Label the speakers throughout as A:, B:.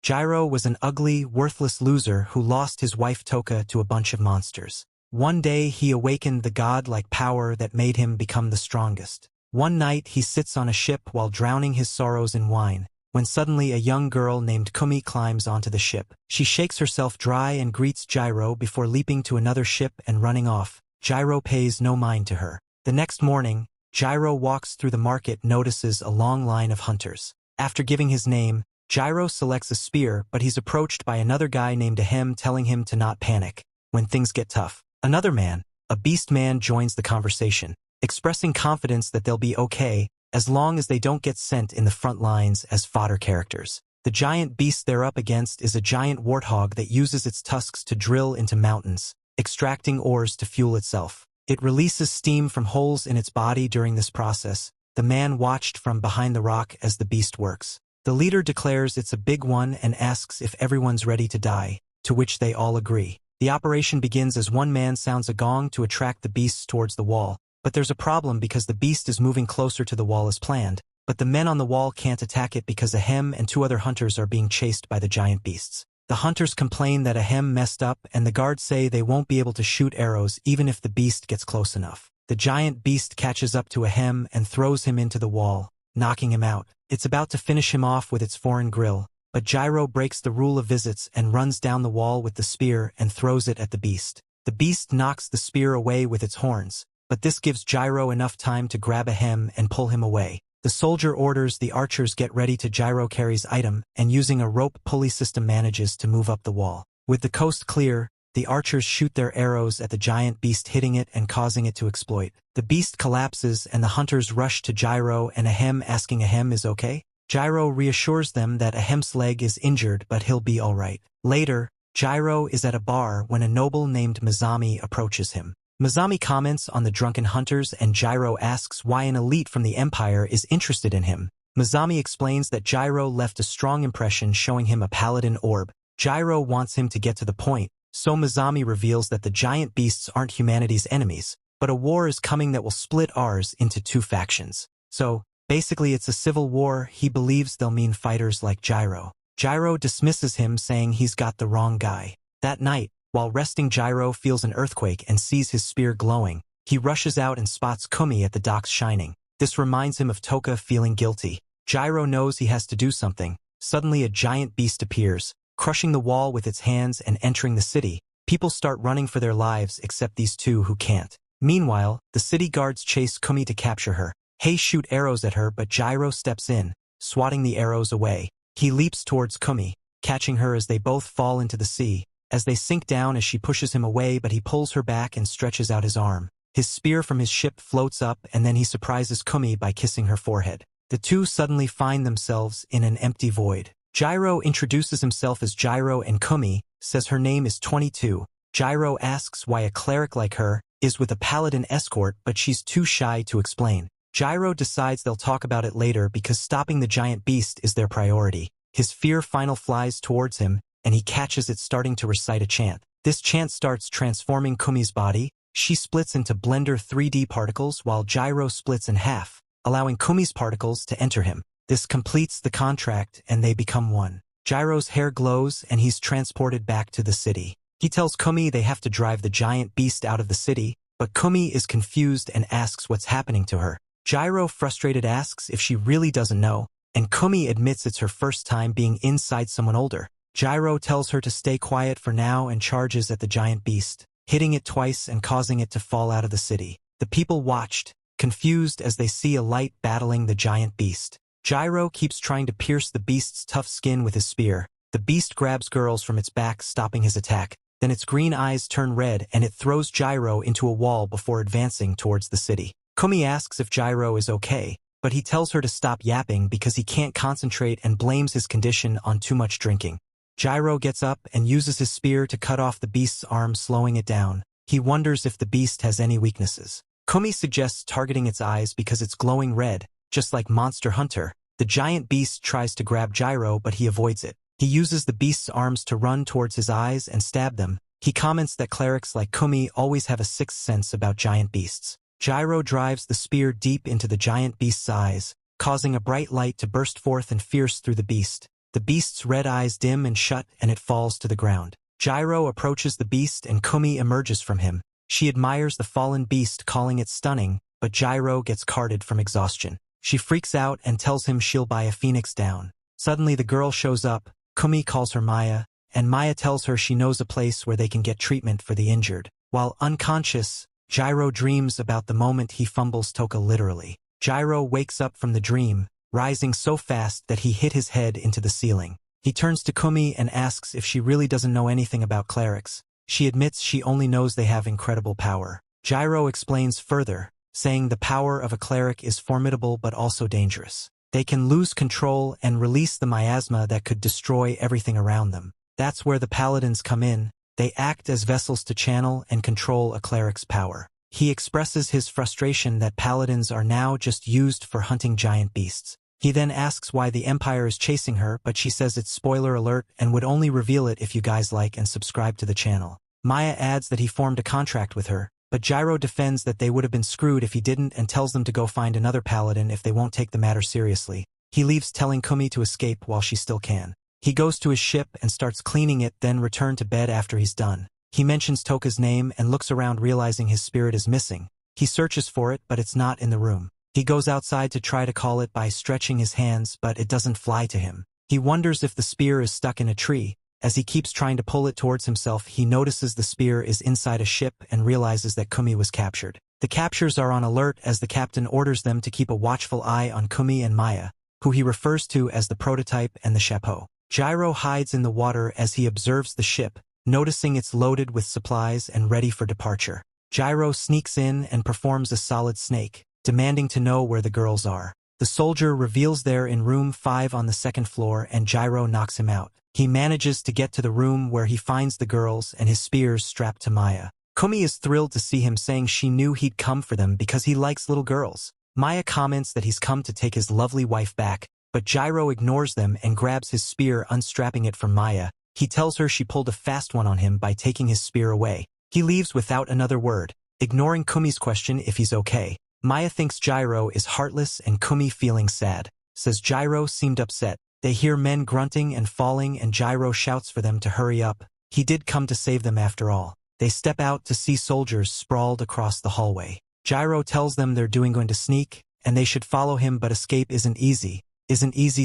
A: Jiiro was an ugly, worthless loser who lost his wife Toka to a bunch of monsters. One day he awakened the god-like power that made him become the strongest. One night he sits on a ship while drowning his sorrows in wine, when suddenly a young girl named Kuumi climbs onto the ship. She shakes herself dry and greets Jiiro before leaping to another ship and running off. Jiiro pays no mind to her. The next morning, Jiiro walks through the market and notices a long line of hunters. After giving his name, Jiiro selects a spear, but he's approached by another guy named Ahem telling him to not panic when things get tough. Another man, a beast man, joins the conversation, expressing confidence that they'll be okay as long as they don't get sent in the front lines as fodder characters. The giant beast they're up against is a giant warthog that uses its tusks to drill into mountains, extracting ores to fuel itself. It releases steam from holes in its body during this process. The man watched from behind the rock as the beast works. The leader declares it's a big one and asks if everyone's ready to die, to which they all agree. The operation begins as one man sounds a gong to attract the beasts towards the wall, but there's a problem because the beast is moving closer to the wall as planned, but the men on the wall can't attack it because Ahem and two other hunters are being chased by the giant beasts. The hunters complain that Ahem messed up and the guards say they won't be able to shoot arrows even if the beast gets close enough. The giant beast catches up to Ahem and throws him into the wall, knocking him out. It's about to finish him off with its foreign grill, but Jiiro breaks the rule of visits and runs down the wall with the spear and throws it at the beast. The beast knocks the spear away with its horns, but this gives Jiiro enough time to grab Ahem and pull him away. The soldier orders the archers get ready to Jiiro carries item and using a rope pulley system manages to move up the wall. With the coast clear, the archers shoot their arrows at the giant beast, hitting it and causing it to explode. The beast collapses and the hunters rush to Jiiro and Ahem, asking Ahem is okay. Jiiro reassures them that Ahem's leg is injured but he'll be alright. Later, Jiiro is at a bar when a noble named Mizami approaches him. Mizami comments on the drunken hunters and Jiiro asks why an elite from the Empire is interested in him. Mizami explains that Jiiro left a strong impression showing him a Paladin orb. Jiiro wants him to get to the point, so Mizami reveals that the giant beasts aren't humanity's enemies, but a war is coming that will split ours into two factions. So, basically it's a civil war. He believes they'll mean fighters like Jiiro. Jiiro dismisses him, saying he's got the wrong guy. That night, while resting, Jiiro feels an earthquake and sees his spear glowing. He rushes out and spots Kuumi at the docks shining. This reminds him of Toka feeling guilty. Jiiro knows he has to do something. Suddenly a giant beast appears, crushing the wall with its hands and entering the city. People start running for their lives except these two who can't. Meanwhile, the city guards chase Kuumi to capture her. Hey shoot arrows at her, but Jiiro steps in, swatting the arrows away. He leaps towards Kuumi, catching her as they both fall into the sea. As they sink down as she pushes him away, but he pulls her back and stretches out his arm. His spear from his ship floats up and then he surprises Kuumi by kissing her forehead. The two suddenly find themselves in an empty void. Jiiro introduces himself as Jiiro and Kuumi says her name is 22. Jiiro asks why a cleric like her is with a paladin escort, but she's too shy to explain. Jiiro decides they'll talk about it later because stopping the giant beast is their priority. His fear final flies towards him, and he catches it starting to recite a chant. This chant starts transforming Kumi's body. She splits into Blender 3D particles while Jiiro splits in half, allowing Kumi's particles to enter him. This completes the contract and they become one. Jiro's hair glows and he's transported back to the city. He tells Kuumi they have to drive the giant beast out of the city, but Kuumi is confused and asks what's happening to her. Jiiro, frustrated, asks if she really doesn't know, and Kuumi admits it's her first time being inside someone older. Jiiro tells her to stay quiet for now and charges at the giant beast, hitting it twice and causing it to fall out of the city. The people watched, confused as they see a light battling the giant beast. Jiiro keeps trying to pierce the beast's tough skin with his spear. The beast grabs girls from its back, stopping his attack. Then its green eyes turn red and it throws Jiiro into a wall before advancing towards the city. Kuumi asks if Jiiro is okay, but he tells her to stop yapping because he can't concentrate and blames his condition on too much drinking. Jiiro gets up and uses his spear to cut off the beast's arm, slowing it down. He wonders if the beast has any weaknesses. Kuumi suggests targeting its eyes because it's glowing red, just like Monster Hunter. The giant beast tries to grab Jiiro, but he avoids it. He uses the beast's arms to run towards his eyes and stab them. He comments that clerics like Kuumi always have a sixth sense about giant beasts. Jiiro drives the spear deep into the giant beast's eyes, causing a bright light to burst forth and pierce through the beast. The beast's red eyes dim and shut and it falls to the ground. Jiiro approaches the beast and Kuumi emerges from him. She admires the fallen beast, calling it stunning, but Jiiro gets carded from exhaustion. She freaks out and tells him she'll buy a phoenix down. Suddenly the girl shows up. Kuumi calls her Maya, and Maya tells her she knows a place where they can get treatment for the injured. While unconscious, Jiiro dreams about the moment he fumbles Toka literally. Jiiro wakes up from the dream, rising so fast that he hit his head into the ceiling. He turns to Kuumi and asks if she really doesn't know anything about clerics. She admits she only knows they have incredible power. Jiiro explains further, saying the power of a cleric is formidable but also dangerous. They can lose control and release the miasma that could destroy everything around them. That's where the paladins come in. They act as vessels to channel and control a cleric's power. He expresses his frustration that paladins are now just used for hunting giant beasts. He then asks why the Empire is chasing her, but she says it's spoiler alert and would only reveal it if you guys like and subscribe to the channel. Maya adds that he formed a contract with her, but Jiiro defends that they would have been screwed if he didn't and tells them to go find another paladin if they won't take the matter seriously. He leaves telling Kuumi to escape while she still can. He goes to his ship and starts cleaning it, then return to bed after he's done. He mentions Toka's name and looks around realizing his spirit is missing. He searches for it but it's not in the room. He goes outside to try to call it by stretching his hands but it doesn't fly to him. He wonders if the spear is stuck in a tree. As he keeps trying to pull it towards himself, he notices the spear is inside a ship and realizes that Kuumi was captured. The captures are on alert as the captain orders them to keep a watchful eye on Kuumi and Maya, who he refers to as the prototype and the chapeau. Jiiro hides in the water as he observes the ship, noticing it's loaded with supplies and ready for departure. Jiiro sneaks in and performs a solid snake, demanding to know where the girls are. The soldier reveals they're in room 5 on the second floor and Jiiro knocks him out. He manages to get to the room where he finds the girls and his spears strapped to Maya. Kuumi is thrilled to see him, saying she knew he'd come for them because he likes little girls. Maya comments that he's come to take his lovely wife back, but Jiiro ignores them and grabs his spear, unstrapping it from Maya. He tells her she pulled a fast one on him by taking his spear away. He leaves without another word, ignoring Kumi's question if he's okay. Maya thinks Jiiro is heartless and Kuumi, feeling sad, says Jiiro seemed upset. They hear men grunting and falling and Jiiro shouts for them to hurry up. He did come to save them after all. They step out to see soldiers sprawled across the hallway. Jiiro tells them they're going to sneak, and they should follow him, but escape isn't easy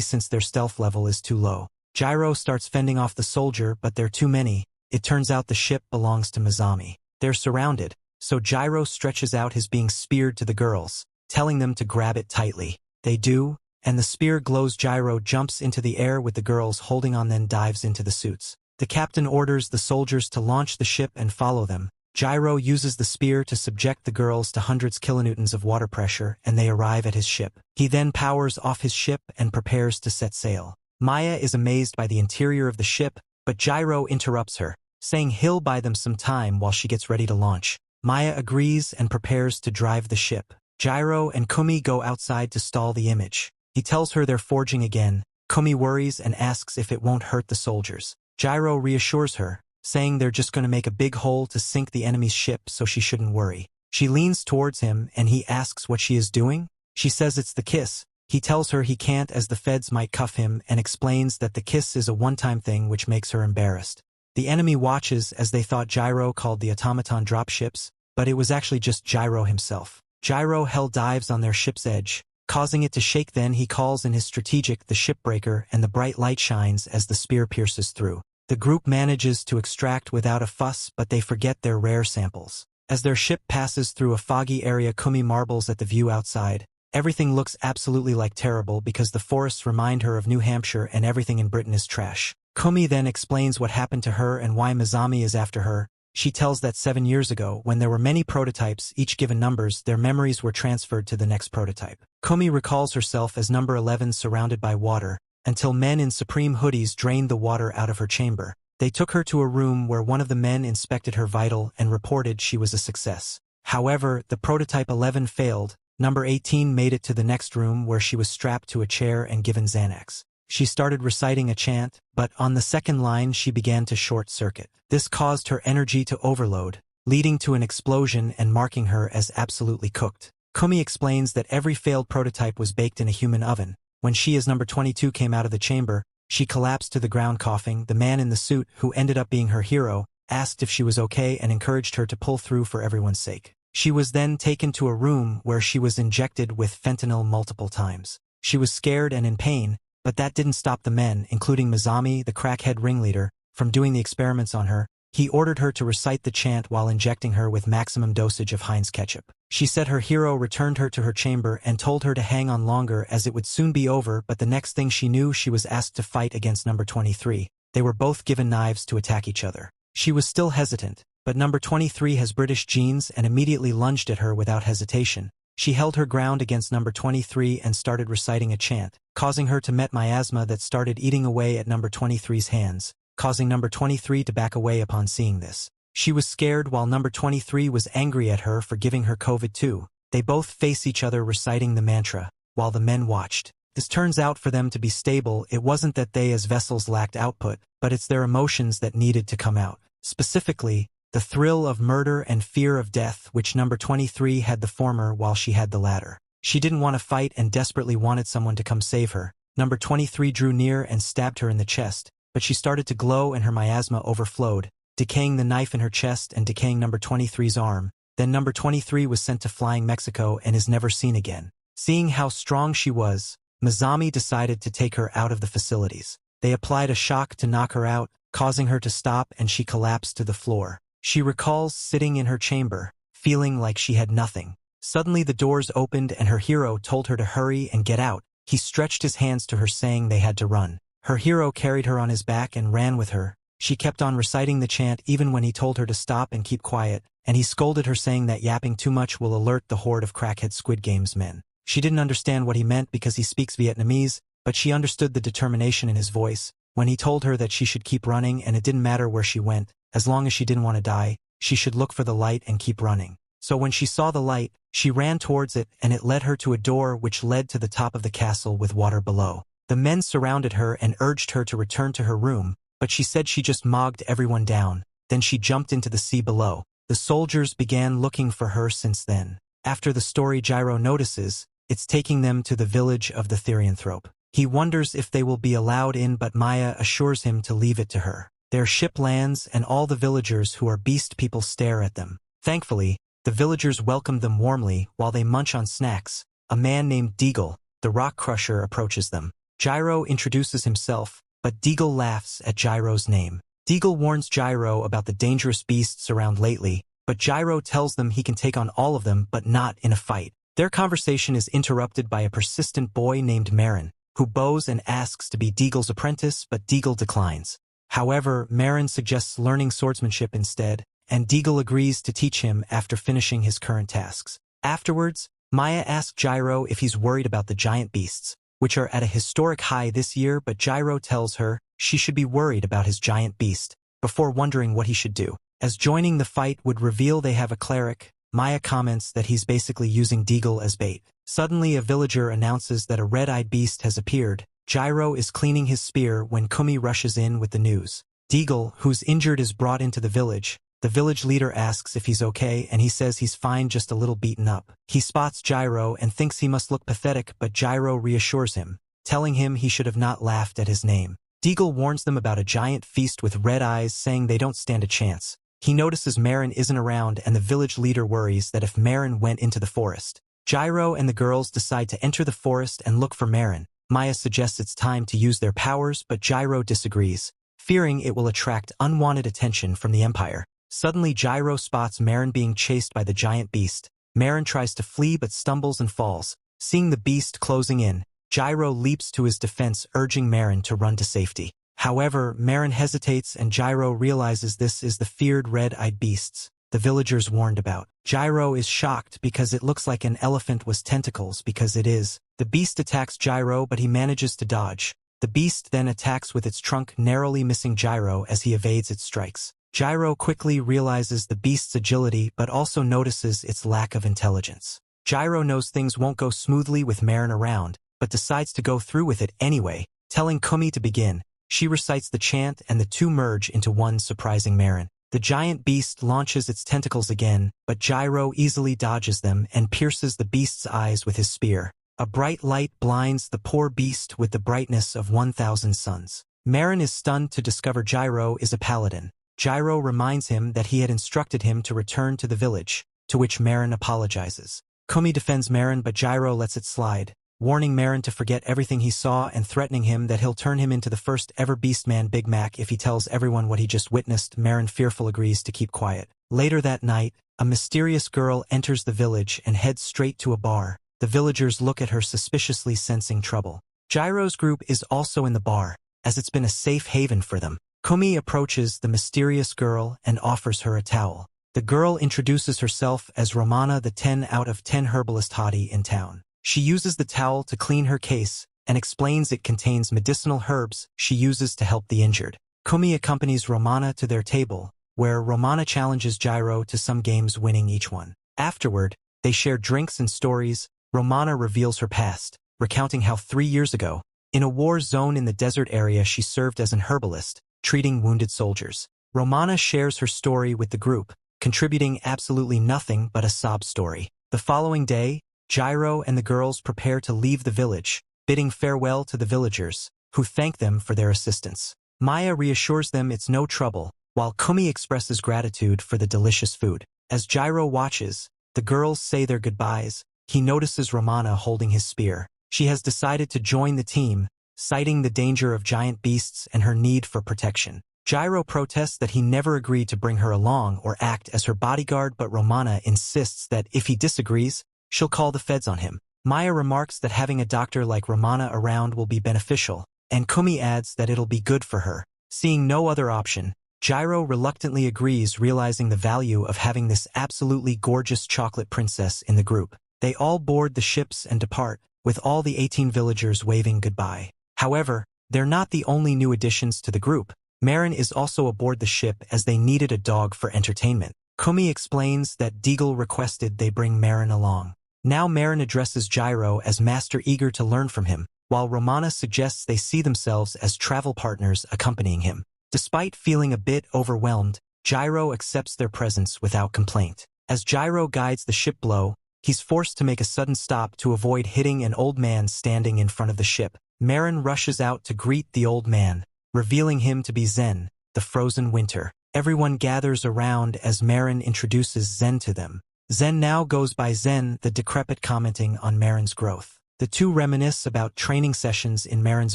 A: since their stealth level is too low. Jiiro starts fending off the soldier, but they're too many. It turns out the ship belongs to Mizami. They're surrounded, so Jiiro stretches out his being speared to the girls, telling them to grab it tightly. They do, and the spear glows. Jiiro jumps into the air with the girls holding on, then dives into the suits. The captain orders the soldiers to launch the ship and follow them. Jiiro uses the spear to subject the girls to hundreds kilonewtons of water pressure, and they arrive at his ship. He then powers off his ship and prepares to set sail. Maya is amazed by the interior of the ship, but Jiiro interrupts her, saying he'll buy them some time while she gets ready to launch. Maya agrees and prepares to drive the ship. Jiiro and Kuumi go outside to stall the image. He tells her they're forging again. Kuumi worries and asks if it won't hurt the soldiers. Jiiro reassures her, saying they're just going to make a big hole to sink the enemy's ship, so she shouldn't worry. She leans towards him and he asks what she is doing. She says it's the kiss. He tells her he can't as the feds might cuff him and explains that the kiss is a one-time thing, which makes her embarrassed. The enemy watches as they thought Jiiro called the automaton dropships, but it was actually just Jiiro himself. Jiiro hell dives on their ship's edge, causing it to shake. Then he calls in his strategic, the shipbreaker, and the bright light shines as the spear pierces through. The group manages to extract without a fuss, but they forget their rare samples. As their ship passes through a foggy area, Kuumi marvels at the view outside. Everything looks absolutely like terrible because the forests remind her of New Hampshire and everything in Britain is trash. Kuumi then explains what happened to her and why Mizami is after her. She tells that 7 years ago, when there were many prototypes, each given numbers, their memories were transferred to the next prototype. Kuumi recalls herself as number 11 surrounded by water, until men in supreme hoodies drained the water out of her chamber. They took her to a room where one of the men inspected her vital and reported she was a success. However, the prototype 11 failed. Number 18 made it to the next room where she was strapped to a chair and given Xanax. She started reciting a chant, but on the second line she began to short-circuit. This caused her energy to overload, leading to an explosion and marking her as absolutely cooked. Kuumi explains that every failed prototype was baked in a human oven. When she as number 22 came out of the chamber, She collapsed to the ground coughing. The man in the suit, who ended up being her hero, asked if she was okay and encouraged her to pull through for everyone's sake. She was then taken to a room where she was injected with fentanyl multiple times. She was scared and in pain, but that didn't stop the men, including Mizami, the crackhead ringleader, from doing the experiments on her. He ordered her to recite the chant while injecting her with maximum dosage of Heinz ketchup. She said her hero returned her to her chamber and told her to hang on longer as it would soon be over, but the next thing she knew she was asked to fight against number 23. They were both given knives to attack each other. She was still hesitant, but number 23 has British genes and immediately lunged at her without hesitation. She held her ground against number 23 and started reciting a chant, causing her to met miasma that started eating away at number 23's hands, causing number 23 to back away upon seeing this. She was scared while number 23 was angry at her for giving her COVID too. They both face each other reciting the mantra, while the men watched. This turns out for them to be stable. It wasn't that they as vessels lacked output, but it's their emotions that needed to come out. Specifically, the thrill of murder and fear of death, which number 23 had the former while she had the latter. She didn't want to fight and desperately wanted someone to come save her. Number 23 drew near and stabbed her in the chest, but she started to glow and her miasma overflowed, decaying the knife in her chest and decaying number 23's arm. Then number 23 was sent to flying Mexico and is never seen again. Seeing how strong she was, Mizami decided to take her out of the facilities. They applied a shock to knock her out, causing her to stop, and she collapsed to the floor. She recalls sitting in her chamber, feeling like she had nothing. Suddenly the doors opened and her hero told her to hurry and get out. He stretched his hands to her saying they had to run. Her hero carried her on his back and ran with her. She kept on reciting the chant even when he told her to stop and keep quiet, and he scolded her saying that yapping too much will alert the horde of crackhead Squid Games men. She didn't understand what he meant because he speaks Vietnamese, but she understood the determination in his voice. When he told her that she should keep running and it didn't matter where she went, as long as she didn't want to die, she should look for the light and keep running. So when she saw the light, she ran towards it and it led her to a door which led to the top of the castle with water below. The men surrounded her and urged her to return to her room, but she said she just mogged everyone down. Then she jumped into the sea below. The soldiers began looking for her since then. After the story Jiiro notices, it's taking them to the village of the Therianthrope. He wonders if they will be allowed in, but Maya assures him to leave it to her. Their ship lands and all the villagers who are beast people stare at them. Thankfully, the villagers welcome them warmly while they munch on snacks. A man named Deagle, the rock crusher, approaches them. Jiiro introduces himself, but Deagle laughs at Jiro's name. Deagle warns Jiiro about the dangerous beasts around lately, but Jiiro tells them he can take on all of them but not in a fight. Their conversation is interrupted by a persistent boy named Marin, who bows and asks to be Deagle's apprentice, but Deagle declines. However, Marin suggests learning swordsmanship instead, and Deagle agrees to teach him after finishing his current tasks. Afterwards, Maya asks Jiiro if he's worried about the giant beasts, which are at a historic high this year, but Jiiro tells her she should be worried about his giant beast, before wondering what he should do. As joining the fight would reveal they have a cleric, Maya comments that he's basically using Deagle as bait. Suddenly a villager announces that a red-eyed beast has appeared. Jiiro is cleaning his spear when Kuumi rushes in with the news. Deagle, who's injured, is brought into the village. The village leader asks if he's okay and he says he's fine, just a little beaten up. He spots Jiiro and thinks he must look pathetic, but Jiiro reassures him, telling him he should have not laughed at his name. Deagle warns them about a giant feast with red eyes, saying they don't stand a chance. He notices Marin isn't around and the village leader worries that if Marin went into the forest. Jiiro and the girls decide to enter the forest and look for Marin. Maya suggests it's time to use their powers, but Jiiro disagrees, fearing it will attract unwanted attention from the Empire. Suddenly Jiiro spots Marin being chased by the giant beast. Marin tries to flee but stumbles and falls. Seeing the beast closing in, Jiiro leaps to his defense, urging Marin to run to safety. However, Marin hesitates and Jiiro realizes this is the feared red-eyed beasts the villagers warned about. Jiiro is shocked because it looks like an elephant with tentacles, because it is. The beast attacks Jiiro, but he manages to dodge. The beast then attacks with its trunk, narrowly missing Jiiro as he evades its strikes. Jiiro quickly realizes the beast's agility but also notices its lack of intelligence. Jiiro knows things won't go smoothly with Marin around, but decides to go through with it anyway, telling Kuumi to begin. She recites the chant and the two merge into one, surprising Marin. The giant beast launches its tentacles again, but Jiiro easily dodges them and pierces the beast's eyes with his spear. A bright light blinds the poor beast with the brightness of 1,000 suns. Marin is stunned to discover Jiiro is a paladin. Jiiro reminds him that he had instructed him to return to the village, to which Marin apologizes. Kuumi defends Marin but Jiiro lets it slide, warning Marin to forget everything he saw and threatening him that he'll turn him into the first ever Beastman Big Mac if he tells everyone what he just witnessed. Marin, fearful, agrees to keep quiet. Later that night, a mysterious girl enters the village and heads straight to a bar. The villagers look at her suspiciously, sensing trouble. Jiro's group is also in the bar, as it's been a safe haven for them. Kuumi approaches the mysterious girl and offers her a towel. The girl introduces herself as Romana, the 10 out of 10 herbalist hottie in town. She uses the towel to clean her case and explains it contains medicinal herbs she uses to help the injured. Kuumi accompanies Romana to their table, where Romana challenges Jiiro to some games, winning each one. Afterward, they share drinks and stories. Romana reveals her past, recounting how 3 years ago, in a war zone in the desert area, she served as an herbalist, treating wounded soldiers. Romana shares her story with the group, contributing absolutely nothing but a sob story. The following day, Jiiro and the girls prepare to leave the village, bidding farewell to the villagers, who thank them for their assistance. Maya reassures them it's no trouble, while Kuumi expresses gratitude for the delicious food. As Jiiro watches, the girls say their goodbyes. He notices Romana holding his spear. She has decided to join the team, citing the danger of giant beasts and her need for protection. Jiiro protests that he never agreed to bring her along or act as her bodyguard, but Romana insists that if he disagrees, she'll call the feds on him. Maya remarks that having a doctor like Romana around will be beneficial, and Kuumi adds that it'll be good for her. Seeing no other option, Jiiro reluctantly agrees, realizing the value of having this absolutely gorgeous chocolate princess in the group. They all board the ships and depart, with all the 18 villagers waving goodbye. However, they're not the only new additions to the group. Marin is also aboard the ship as they needed a dog for entertainment. Kuumi explains that Deagle requested they bring Marin along. Now Marin addresses Jiiro as master, eager to learn from him, while Romana suggests they see themselves as travel partners accompanying him. Despite feeling a bit overwhelmed, Jiiro accepts their presence without complaint. As Jiiro guides the ship below, he's forced to make a sudden stop to avoid hitting an old man standing in front of the ship. Marin rushes out to greet the old man, revealing him to be Zen, the frozen winter. Everyone gathers around as Marin introduces Zen to them. Zen now goes by Zen the Decrepit, commenting on Marin's growth. The two reminisce about training sessions in Marin's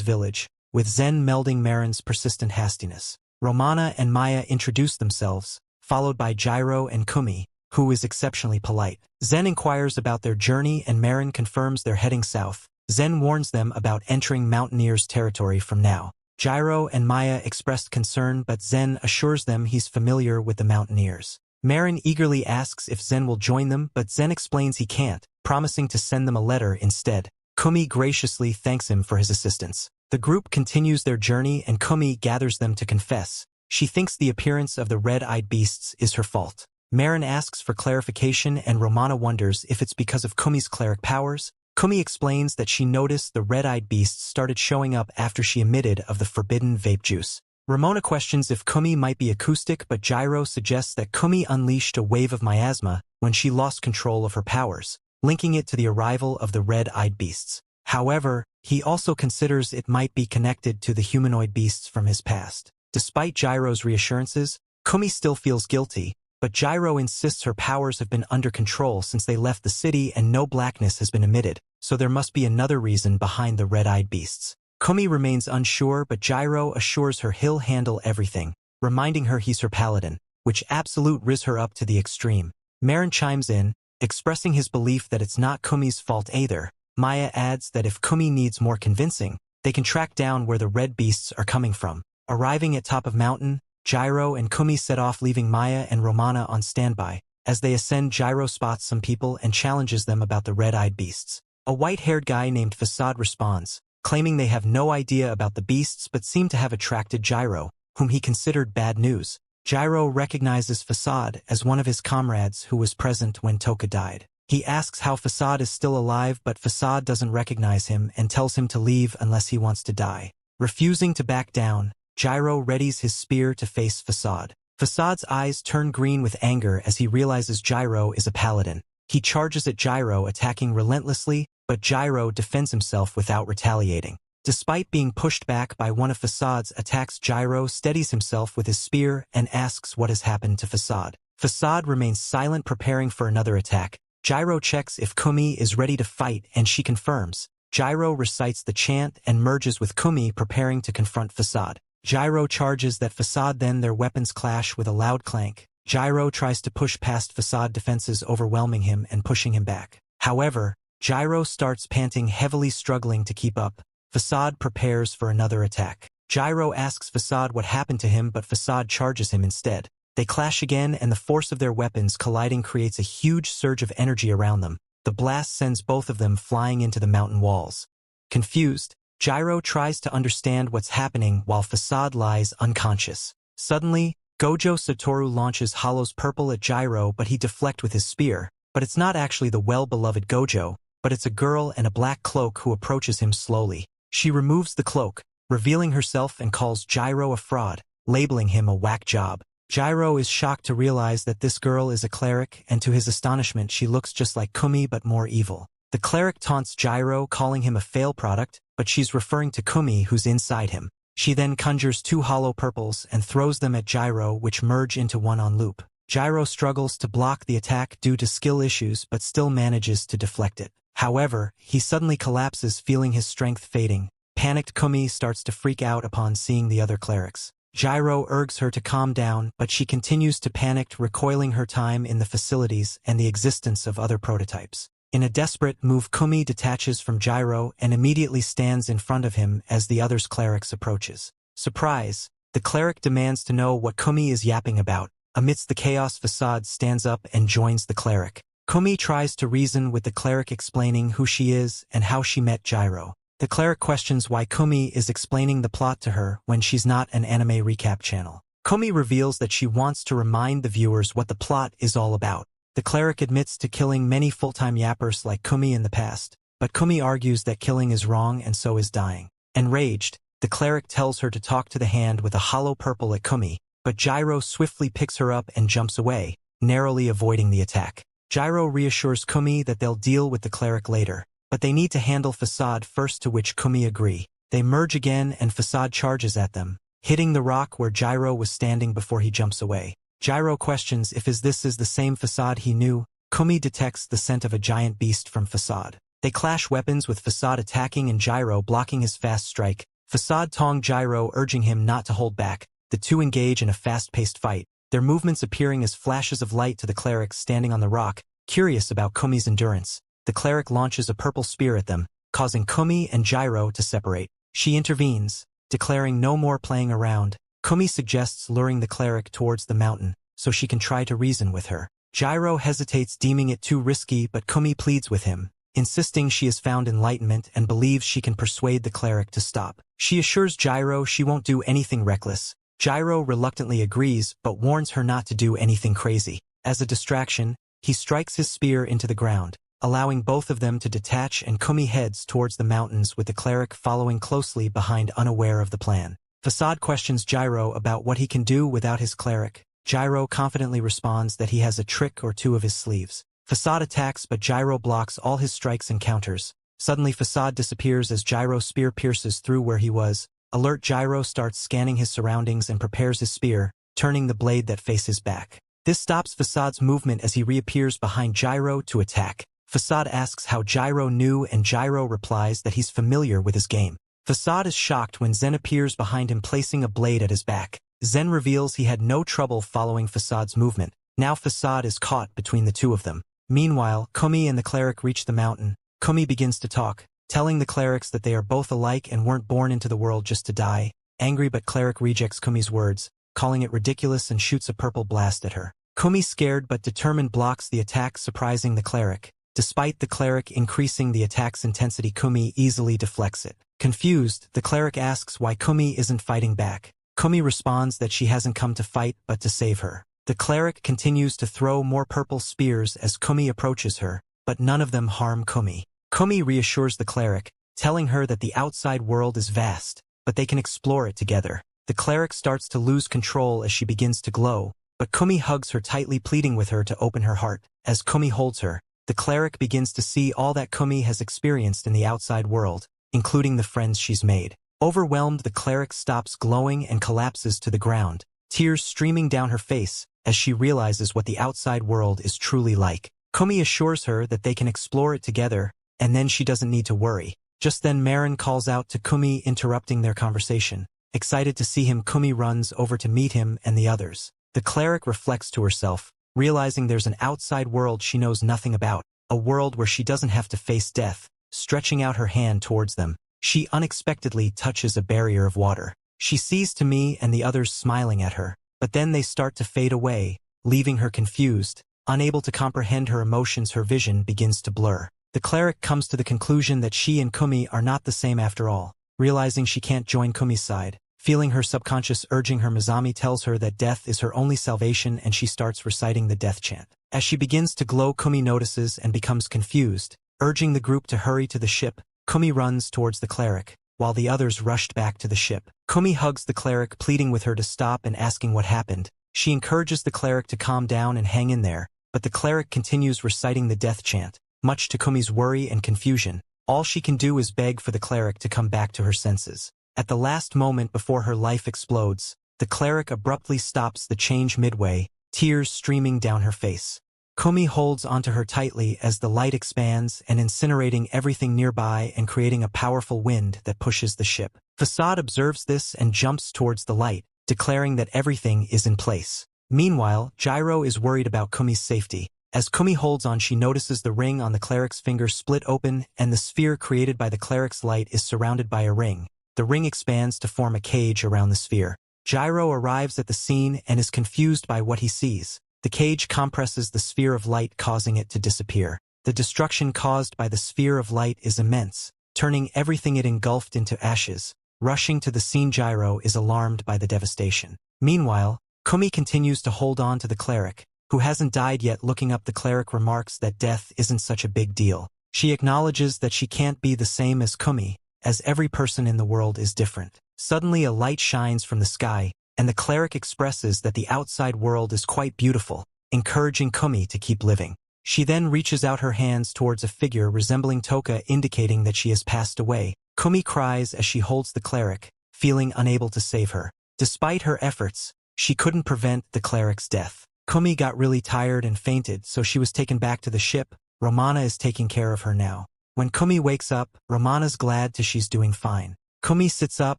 A: village, with Zen melding Marin's persistent hastiness. Romana and Maya introduce themselves, followed by Jiiro and Kuumi, who is exceptionally polite. Zen inquires about their journey and Marin confirms they're heading south. Zen warns them about entering Mountaineers' territory from now. Jiiro and Maya expressed concern, but Zen assures them he's familiar with the Mountaineers. Marin eagerly asks if Zen will join them, but Zen explains he can't, promising to send them a letter instead. Kuumi graciously thanks him for his assistance. The group continues their journey and Kuumi gathers them to confess. She thinks the appearance of the red-eyed beasts is her fault. Marin asks for clarification and Romana wonders if it's because of Kumi's cleric powers. Kuumi explains that she noticed the red-eyed beasts started showing up after she emitted of the forbidden vape juice. Romana questions if Kuumi might be acoustic, but Jiiro suggests that Kuumi unleashed a wave of miasma when she lost control of her powers, linking it to the arrival of the red-eyed beasts. However, he also considers it might be connected to the humanoid beasts from his past. Despite Jiro's reassurances, Kuumi still feels guilty, but Jiiro insists her powers have been under control since they left the city and no blackness has been emitted, so there must be another reason behind the red-eyed beasts. Kuumi remains unsure, but Jiiro assures her he'll handle everything, reminding her he's her paladin, which absolute riz her up to the extreme. Marin chimes in, expressing his belief that it's not Kumi's fault either. Maya adds that if Kuumi needs more convincing, they can track down where the red beasts are coming from. Arriving at top of mountain, Jiiro and Kuumi set off, leaving Maya and Romana on standby. As they ascend, Jiiro spots some people and challenges them about the red-eyed beasts. A white-haired guy named Facade responds, claiming they have no idea about the beasts but seem to have attracted Jiiro, whom he considered bad news. Jiiro recognizes Facade as one of his comrades who was present when Toka died. He asks how Facade is still alive, but Facade doesn't recognize him and tells him to leave unless he wants to die. Refusing to back down, Jiiro readies his spear to face Facade. Facade's eyes turn green with anger as he realizes Jiiro is a paladin. He charges at Jiiro, attacking relentlessly, but Jiiro defends himself without retaliating. Despite being pushed back by one of Fasade's attacks, Jiiro steadies himself with his spear and asks what has happened to Fasade. Fasade remains silent, preparing for another attack. Jiiro checks if Kuumi is ready to fight, and she confirms. Jiiro recites the chant and merges with Kuumi, preparing to confront Fasade. Jiiro charges that Fasade, then their weapons clash with a loud clank. Jiiro tries to push past Fasade defenses, overwhelming him and pushing him back. However, Jiiro starts panting heavily, struggling to keep up. Fasade prepares for another attack. Jiiro asks Fasade what happened to him, but Fasade charges him instead. They clash again, and the force of their weapons colliding creates a huge surge of energy around them. The blast sends both of them flying into the mountain walls. Confused, Jiiro tries to understand what's happening while Fasade lies unconscious. Suddenly, Gojo Satoru launches Hollow's purple at Jiiro, but he deflects with his spear. But it's not actually the well-beloved Gojo, but it's a girl in a black cloak who approaches him slowly. She removes the cloak, revealing herself, and calls Jiiro a fraud, labeling him a whack job. Jiiro is shocked to realize that this girl is a cleric, and to his astonishment she looks just like Kuumi but more evil. The cleric taunts Jiiro, calling him a fail product, but she's referring to Kuumi, who's inside him. She then conjures 2 hollow purples and throws them at Jiiro, which merge into one on loop. Jiiro struggles to block the attack due to skill issues but still manages to deflect it. However, he suddenly collapses, feeling his strength fading. Panicked Kuumi starts to freak out upon seeing the other clerics. Jiiro urges her to calm down, but she continues to panic, recoiling her time in the facilities and the existence of other prototypes. In a desperate move, Kuumi detaches from Jiiro and immediately stands in front of him as the other's clerics approaches. Surprise! The cleric demands to know what Kuumi is yapping about. Amidst the chaos, Fasade stands up and joins the cleric. Kuumi tries to reason with the cleric, explaining who she is and how she met Jiiro. The cleric questions why Kuumi is explaining the plot to her when she's not an anime recap channel. Kuumi reveals that she wants to remind the viewers what the plot is all about. The cleric admits to killing many full-time yappers like Kuumi in the past, but Kuumi argues that killing is wrong and so is dying. Enraged, the cleric tells her to talk to the hand with a hollow purple at Kuumi, but Jiiro swiftly picks her up and jumps away, narrowly avoiding the attack. Jiiro reassures Kuumi that they'll deal with the cleric later, but they need to handle Fasade first, to which Kuumi agree. They merge again and Fasade charges at them, hitting the rock where Jiiro was standing before he jumps away. Jiiro questions if this is the same Fasade he knew. Kuumi detects the scent of a giant beast from Fasade. They clash weapons, with Fasade attacking and Jiiro blocking his fast strike. Fasade taunts Jiiro, urging him not to hold back. The two engage in a fast-paced fight, their movements appearing as flashes of light to the clerics standing on the rock, curious about Kuumi's endurance. The cleric launches a purple spear at them, causing Kuumi and Jiiro to separate. She intervenes, declaring no more playing around. Kuumi suggests luring the cleric towards the mountain, so she can try to reason with her. Jiiro hesitates, deeming it too risky, but Kuumi pleads with him, insisting she has found enlightenment and believes she can persuade the cleric to stop. She assures Jiiro she won't do anything reckless. Jiiro reluctantly agrees, but warns her not to do anything crazy. As a distraction, he strikes his spear into the ground, allowing both of them to detach, and Kuumi heads towards the mountains, with the cleric following closely behind, unaware of the plan. Fasade questions Jiiro about what he can do without his cleric. Jiiro confidently responds that he has a trick or two of his sleeves. Fasade attacks, but Jiiro blocks all his strikes and counters. Suddenly Fasade disappears as Jiro's spear pierces through where he was. Alert, Jiiro starts scanning his surroundings and prepares his spear, turning the blade that faces back. This stops Fasade's movement as he reappears behind Jiiro to attack. Fasade asks how Jiiro knew, and Jiiro replies that he's familiar with his game. Fasade is shocked when Zen appears behind him, placing a blade at his back. Zen reveals he had no trouble following Fasade's movement. Now Fasade is caught between the two of them. Meanwhile, Kuumi and the cleric reach the mountain. Kuumi begins to talk, telling the clerics that they are both alike and weren't born into the world just to die. Angry, but cleric rejects Kuumi's words, calling it ridiculous, and shoots a purple blast at her. Kuumi, scared but determined, blocks the attack, surprising the cleric. Despite the cleric increasing the attack's intensity, Kuumi easily deflects it. Confused, the cleric asks why Kuumi isn't fighting back. Kuumi responds that she hasn't come to fight but to save her. The cleric continues to throw more purple spears as Kuumi approaches her, but none of them harm Kuumi. Kuumi reassures the cleric, telling her that the outside world is vast, but they can explore it together. The cleric starts to lose control as she begins to glow, but Kuumi hugs her tightly, pleading with her to open her heart. As Kuumi holds her, the cleric begins to see all that Kuumi has experienced in the outside world, including the friends she's made. Overwhelmed, the cleric stops glowing and collapses to the ground, tears streaming down her face as she realizes what the outside world is truly like. Kuumi assures her that they can explore it together, and then she doesn't need to worry. Just then Marin calls out to Kuumi, interrupting their conversation. Excited to see him, Kuumi runs over to meet him and the others. The cleric reflects to herself, realizing there's an outside world she knows nothing about, a world where she doesn't have to face death. Stretching out her hand towards them, she unexpectedly touches a barrier of water. She sees Kuumi and the others smiling at her, but then they start to fade away, leaving her confused. Unable to comprehend her emotions, her vision begins to blur. The cleric comes to the conclusion that she and Kuumi are not the same after all. Realizing she can't join Kumi's side, feeling her subconscious urging her, Mizami tells her that death is her only salvation, and she starts reciting the death chant. As she begins to glow, Kuumi notices and becomes confused. Urging the group to hurry to the ship, Kuumi runs towards the cleric, while the others rushed back to the ship. Kuumi hugs the cleric, pleading with her to stop and asking what happened. She encourages the cleric to calm down and hang in there, but the cleric continues reciting the death chant. Much to Kumi's worry and confusion, all she can do is beg for the cleric to come back to her senses. At the last moment before her life explodes, the cleric abruptly stops the change midway, tears streaming down her face. Kuumi holds onto her tightly as the light expands and incinerating everything nearby and creating a powerful wind that pushes the ship. Facade observes this and jumps towards the light, declaring that everything is in place. Meanwhile, Jiiro is worried about Kumi's safety. As Kuumi holds on, she notices the ring on the cleric's finger split open, and the sphere created by the cleric's light is surrounded by a ring. The ring expands to form a cage around the sphere. Jiiro arrives at the scene and is confused by what he sees. The cage compresses the sphere of light, causing it to disappear. The destruction caused by the sphere of light is immense, turning everything it engulfed into ashes. Rushing to the scene, Jiiro is alarmed by the devastation. Meanwhile, Kuumi continues to hold on to the cleric, who hasn't died yet. Looking up, the cleric remarks that death isn't such a big deal. She acknowledges that she can't be the same as Kuumi, as every person in the world is different. Suddenly a light shines from the sky, and the cleric expresses that the outside world is quite beautiful, encouraging Kuumi to keep living. She then reaches out her hands towards a figure resembling Toka, indicating that she has passed away. Kuumi cries as she holds the cleric, feeling unable to save her. Despite her efforts, she couldn't prevent the cleric's death. Kuumi got really tired and fainted, so she was taken back to the ship. Romana is taking care of her now. When Kuumi wakes up, Romana's glad she's doing fine. Kuumi sits up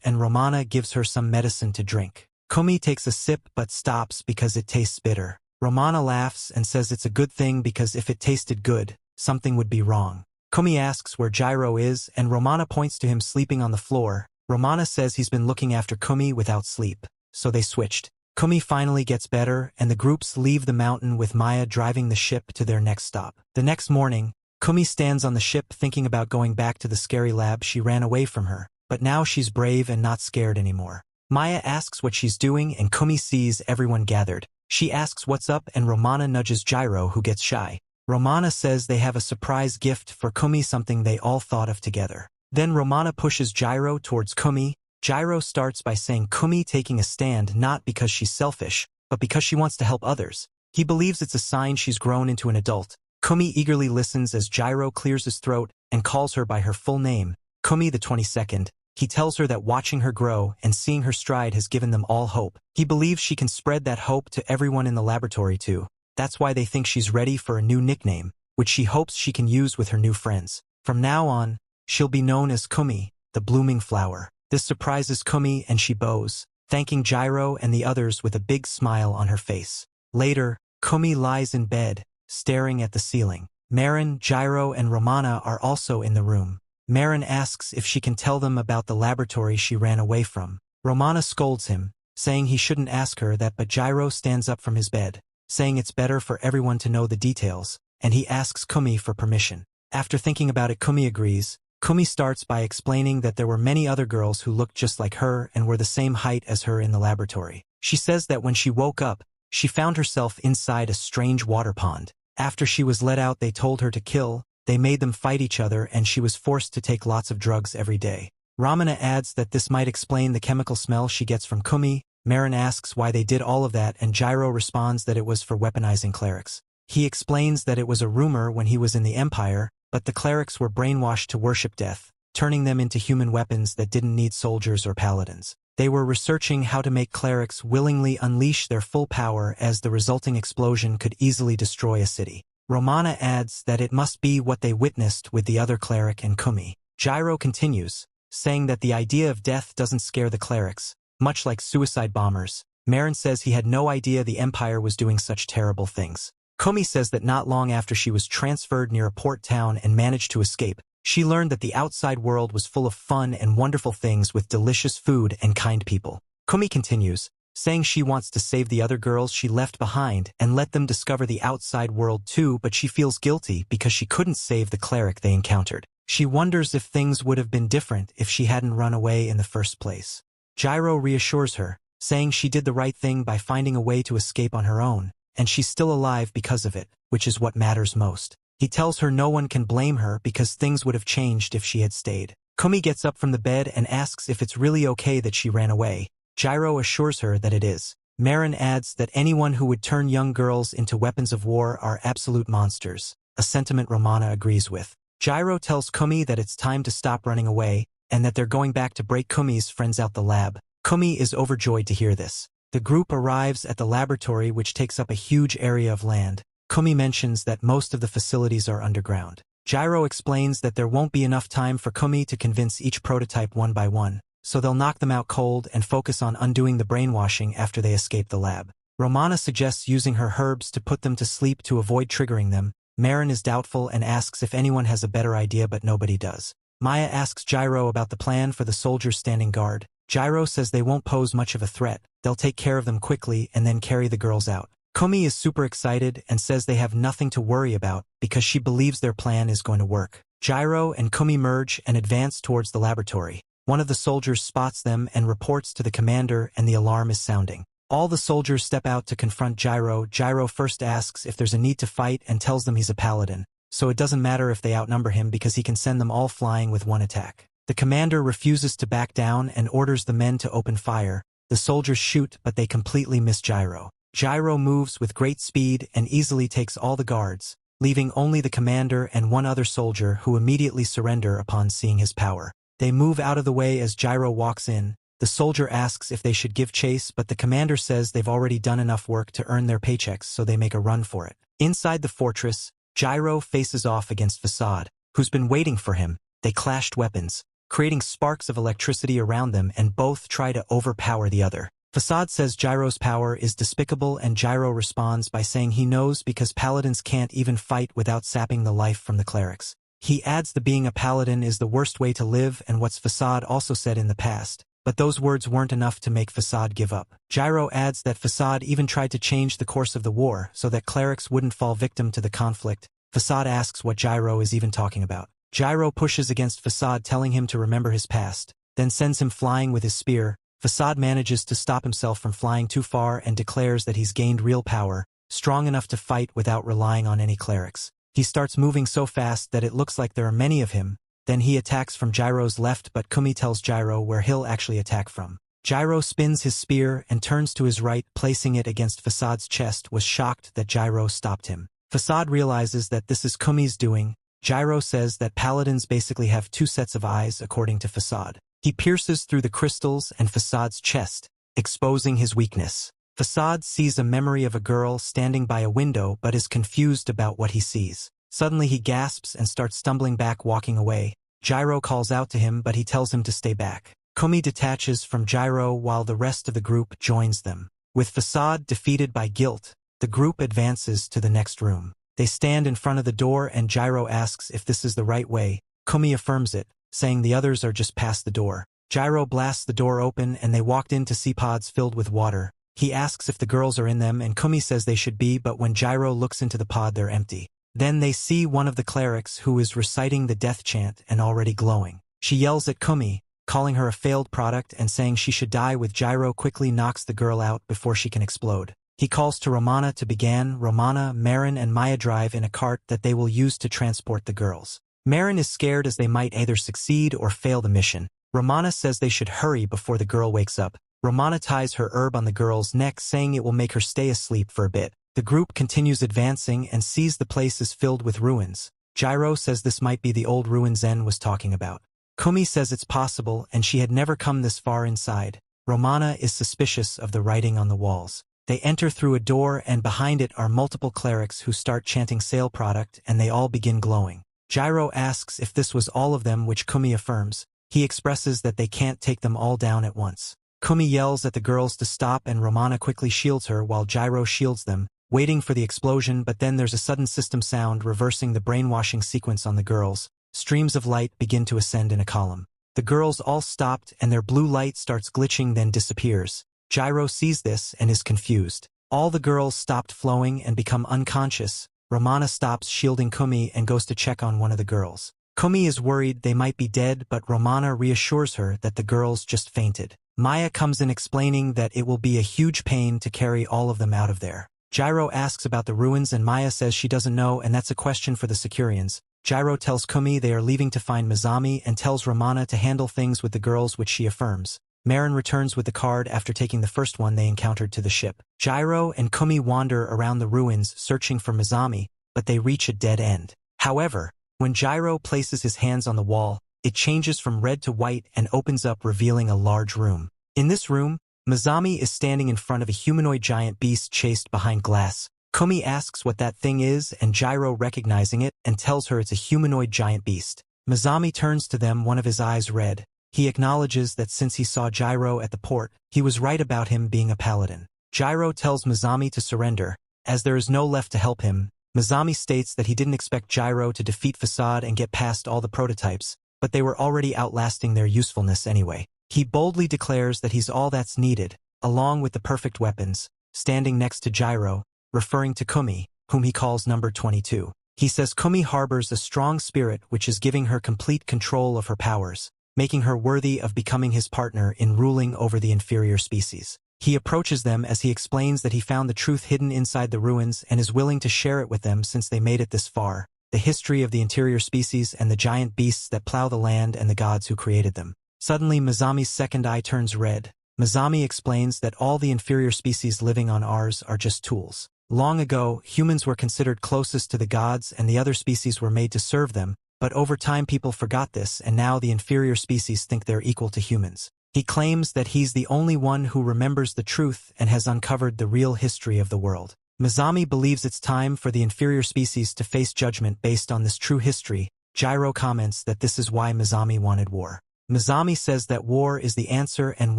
A: and Romana gives her some medicine to drink. Kuumi takes a sip but stops because it tastes bitter. Romana laughs and says it's a good thing because if it tasted good, something would be wrong. Kuumi asks where Jiiro is and Romana points to him sleeping on the floor. Romana says he's been looking after Kuumi without sleep, so they switched. Kuumi finally gets better and the groups leave the mountain with Maya driving the ship to their next stop. The next morning, Kuumi stands on the ship thinking about going back to the scary lab she ran away from her, but now she's brave and not scared anymore. Maya asks what she's doing and Kuumi sees everyone gathered. She asks what's up and Romana nudges Jiiro, who gets shy. Romana says they have a surprise gift for Kuumi, something they all thought of together. Then Romana pushes Jiiro towards Kuumi. Jiiro starts by saying Kuumi taking a stand not because she's selfish, but because she wants to help others. He believes it's a sign she's grown into an adult. Kuumi eagerly listens as Jiiro clears his throat and calls her by her full name, Kuumi the 22nd. He tells her that watching her grow and seeing her stride has given them all hope. He believes she can spread that hope to everyone in the laboratory too. That's why they think she's ready for a new nickname, which she hopes she can use with her new friends. From now on, she'll be known as Kuumi, the blooming flower. This surprises Kuumi and she bows, thanking Jiiro and the others with a big smile on her face. Later, Kuumi lies in bed, staring at the ceiling. Marin, Jiiro and Romana are also in the room. Marin asks if she can tell them about the laboratory she ran away from. Romana scolds him, saying he shouldn't ask her that, but Jiiro stands up from his bed, saying it's better for everyone to know the details, and he asks Kuumi for permission. After thinking about it, Kuumi agrees. Kuumi starts by explaining that there were many other girls who looked just like her and were the same height as her in the laboratory. She says that when she woke up, she found herself inside a strange water pond. After she was let out, they told her to kill. They made them fight each other and she was forced to take lots of drugs every day. Romana adds that this might explain the chemical smell she gets from Kuumi. Marin asks why they did all of that and Jiiro responds that it was for weaponizing clerics. He explains that it was a rumor when he was in the Empire, but the clerics were brainwashed to worship death, turning them into human weapons that didn't need soldiers or paladins. They were researching how to make clerics willingly unleash their full power, as the resulting explosion could easily destroy a city. Romana adds that it must be what they witnessed with the other cleric and Kuumi. Jiiro continues, saying that the idea of death doesn't scare the clerics, much like suicide bombers. Marin says he had no idea the Empire was doing such terrible things. Kuumi says that not long after she was transferred near a port town and managed to escape, she learned that the outside world was full of fun and wonderful things with delicious food and kind people. Kuumi continues, saying she wants to save the other girls she left behind and let them discover the outside world too, but she feels guilty because she couldn't save the cleric they encountered. She wonders if things would have been different if she hadn't run away in the first place. Jiiro reassures her, saying she did the right thing by finding a way to escape on her own, and she's still alive because of it, which is what matters most. He tells her no one can blame her because things would have changed if she had stayed. Kuumi gets up from the bed and asks if it's really okay that she ran away. Jiiro assures her that it is. Marin adds that anyone who would turn young girls into weapons of war are absolute monsters, a sentiment Romana agrees with. Jiiro tells Kuumi that it's time to stop running away, and that they're going back to break Kumi's friends out the lab. Kuumi is overjoyed to hear this. The group arrives at the laboratory, which takes up a huge area of land. Kuumi mentions that most of the facilities are underground. Jiiro explains that there won't be enough time for Kuumi to convince each prototype one by one, so they'll knock them out cold and focus on undoing the brainwashing after they escape the lab. Romana suggests using her herbs to put them to sleep to avoid triggering them. Marin is doubtful and asks if anyone has a better idea, but nobody does. Maya asks Jiiro about the plan for the soldiers standing guard. Jiiro says they won't pose much of a threat, they'll take care of them quickly and then carry the girls out. Kuumi is super excited and says they have nothing to worry about because she believes their plan is going to work. Jiiro and Kuumi merge and advance towards the laboratory. One of the soldiers spots them and reports to the commander, and the alarm is sounding. All the soldiers step out to confront Jiiro. Jiiro first asks if there's a need to fight and tells them he's a paladin, so it doesn't matter if they outnumber him because he can send them all flying with one attack. The commander refuses to back down and orders the men to open fire. The soldiers shoot, but they completely miss Jiiro. Jiiro moves with great speed and easily takes all the guards, leaving only the commander and one other soldier, who immediately surrender upon seeing his power. They move out of the way as Jiiro walks in. The soldier asks if they should give chase, but the commander says they've already done enough work to earn their paychecks, so they make a run for it. Inside the fortress, Jiiro faces off against Facade, who's been waiting for him. They clashed weapons, creating sparks of electricity around them, and both try to overpower the other. Facade says Jiro's power is despicable, and Jiiro responds by saying he knows because paladins can't even fight without sapping the life from the clerics. He adds that being a paladin is the worst way to live, and what's Facade also said in the past, but those words weren't enough to make Facade give up. Jiiro adds that Facade even tried to change the course of the war so that clerics wouldn't fall victim to the conflict. Facade asks what Jiiro is even talking about. Jiiro pushes against Facade, telling him to remember his past, then sends him flying with his spear. Facade manages to stop himself from flying too far and declares that he's gained real power, strong enough to fight without relying on any clerics. He starts moving so fast that it looks like there are many of him. Then he attacks from Jiro's left, but Kuumi tells Jiiro where he'll actually attack from. Jiiro spins his spear and turns to his right, placing it against Facade's chest. Was shocked that Jiiro stopped him. Facade realizes that this is Kumi's doing. Jiiro says that paladins basically have two sets of eyes, according to Facade. He pierces through the crystals and Facade's chest, exposing his weakness. Facade sees a memory of a girl standing by a window but is confused about what he sees. Suddenly he gasps and starts stumbling back, walking away. Jiiro calls out to him, but he tells him to stay back. Kuumi detaches from Jiiro while the rest of the group joins them. With Facade defeated by guilt, the group advances to the next room. They stand in front of the door and Jiiro asks if this is the right way. Kuumi affirms it, saying the others are just past the door. Jiiro blasts the door open and they walked in to see pods filled with water. He asks if the girls are in them and Kuumi says they should be, but when Jiiro looks into the pod they're empty. Then they see one of the clerics who is reciting the death chant and already glowing. She yells at Kuumi, calling her a failed product and saying she should die. With Jiiro quickly knocks the girl out before she can explode. He calls to Romana to begin. Romana, Marin and Maya drive in a cart that they will use to transport the girls. Marin is scared as they might either succeed or fail the mission. Romana says they should hurry before the girl wakes up. Romana ties her herb on the girl's neck, saying it will make her stay asleep for a bit. The group continues advancing and sees the place is filled with ruins. Jiiro says this might be the old ruin Zen was talking about. Kuumi says it's possible and she had never come this far inside. Romana is suspicious of the writing on the walls. They enter through a door and behind it are multiple clerics who start chanting sale product and they all begin glowing. Jiiro asks if this was all of them, which Kuumi affirms. He expresses that they can't take them all down at once. Kuumi yells at the girls to stop and Romana quickly shields her while Jiiro shields them, waiting for the explosion, but then there's a sudden system sound reversing the brainwashing sequence on the girls. Streams of light begin to ascend in a column. The girls all stopped and their blue light starts glitching then disappears. Jiiro sees this and is confused. All the girls stopped flowing and become unconscious. Romana stops shielding Kuumi and goes to check on one of the girls. Kuumi is worried they might be dead, but Romana reassures her that the girls just fainted. Maya comes in explaining that it will be a huge pain to carry all of them out of there. Jiiro asks about the ruins and Maya says she doesn't know and that's a question for the Securians. Jiiro tells Kuumi they are leaving to find Mizami and tells Romana to handle things with the girls, which she affirms. Marin returns with the card after taking the first one they encountered to the ship. Jiiro and Kuumi wander around the ruins searching for Mizami, but they reach a dead end. However, when Jiiro places his hands on the wall, it changes from red to white and opens up, revealing a large room. In this room, Mizami is standing in front of a humanoid giant beast chased behind glass. Kuumi asks what that thing is and Jiiro, recognizing it, and tells her it's a humanoid giant beast. Mizami turns to them, one of his eyes red. He acknowledges that since he saw Jiiro at the port, he was right about him being a paladin. Jiiro tells Mizami to surrender, as there is no left to help him. Mizami states that he didn't expect Jiiro to defeat Facade and get past all the prototypes, but they were already outlasting their usefulness anyway. He boldly declares that he's all that's needed, along with the perfect weapons, standing next to Jiiro, referring to Kuumi, whom he calls number 22. He says Kuumi harbors a strong spirit which is giving her complete control of her powers, making her worthy of becoming his partner in ruling over the inferior species. He approaches them as he explains that he found the truth hidden inside the ruins and is willing to share it with them since they made it this far, the history of the interior species and the giant beasts that plow the land and the gods who created them. Suddenly Mizami's second eye turns red. Mizami explains that all the inferior species living on Ars are just tools. Long ago, humans were considered closest to the gods and the other species were made to serve them, but over time people forgot this and now the inferior species think they're equal to humans. He claims that he's the only one who remembers the truth and has uncovered the real history of the world. Mizami believes it's time for the inferior species to face judgment based on this true history. Jiiro comments that this is why Mizami wanted war. Mizami says that war is the answer and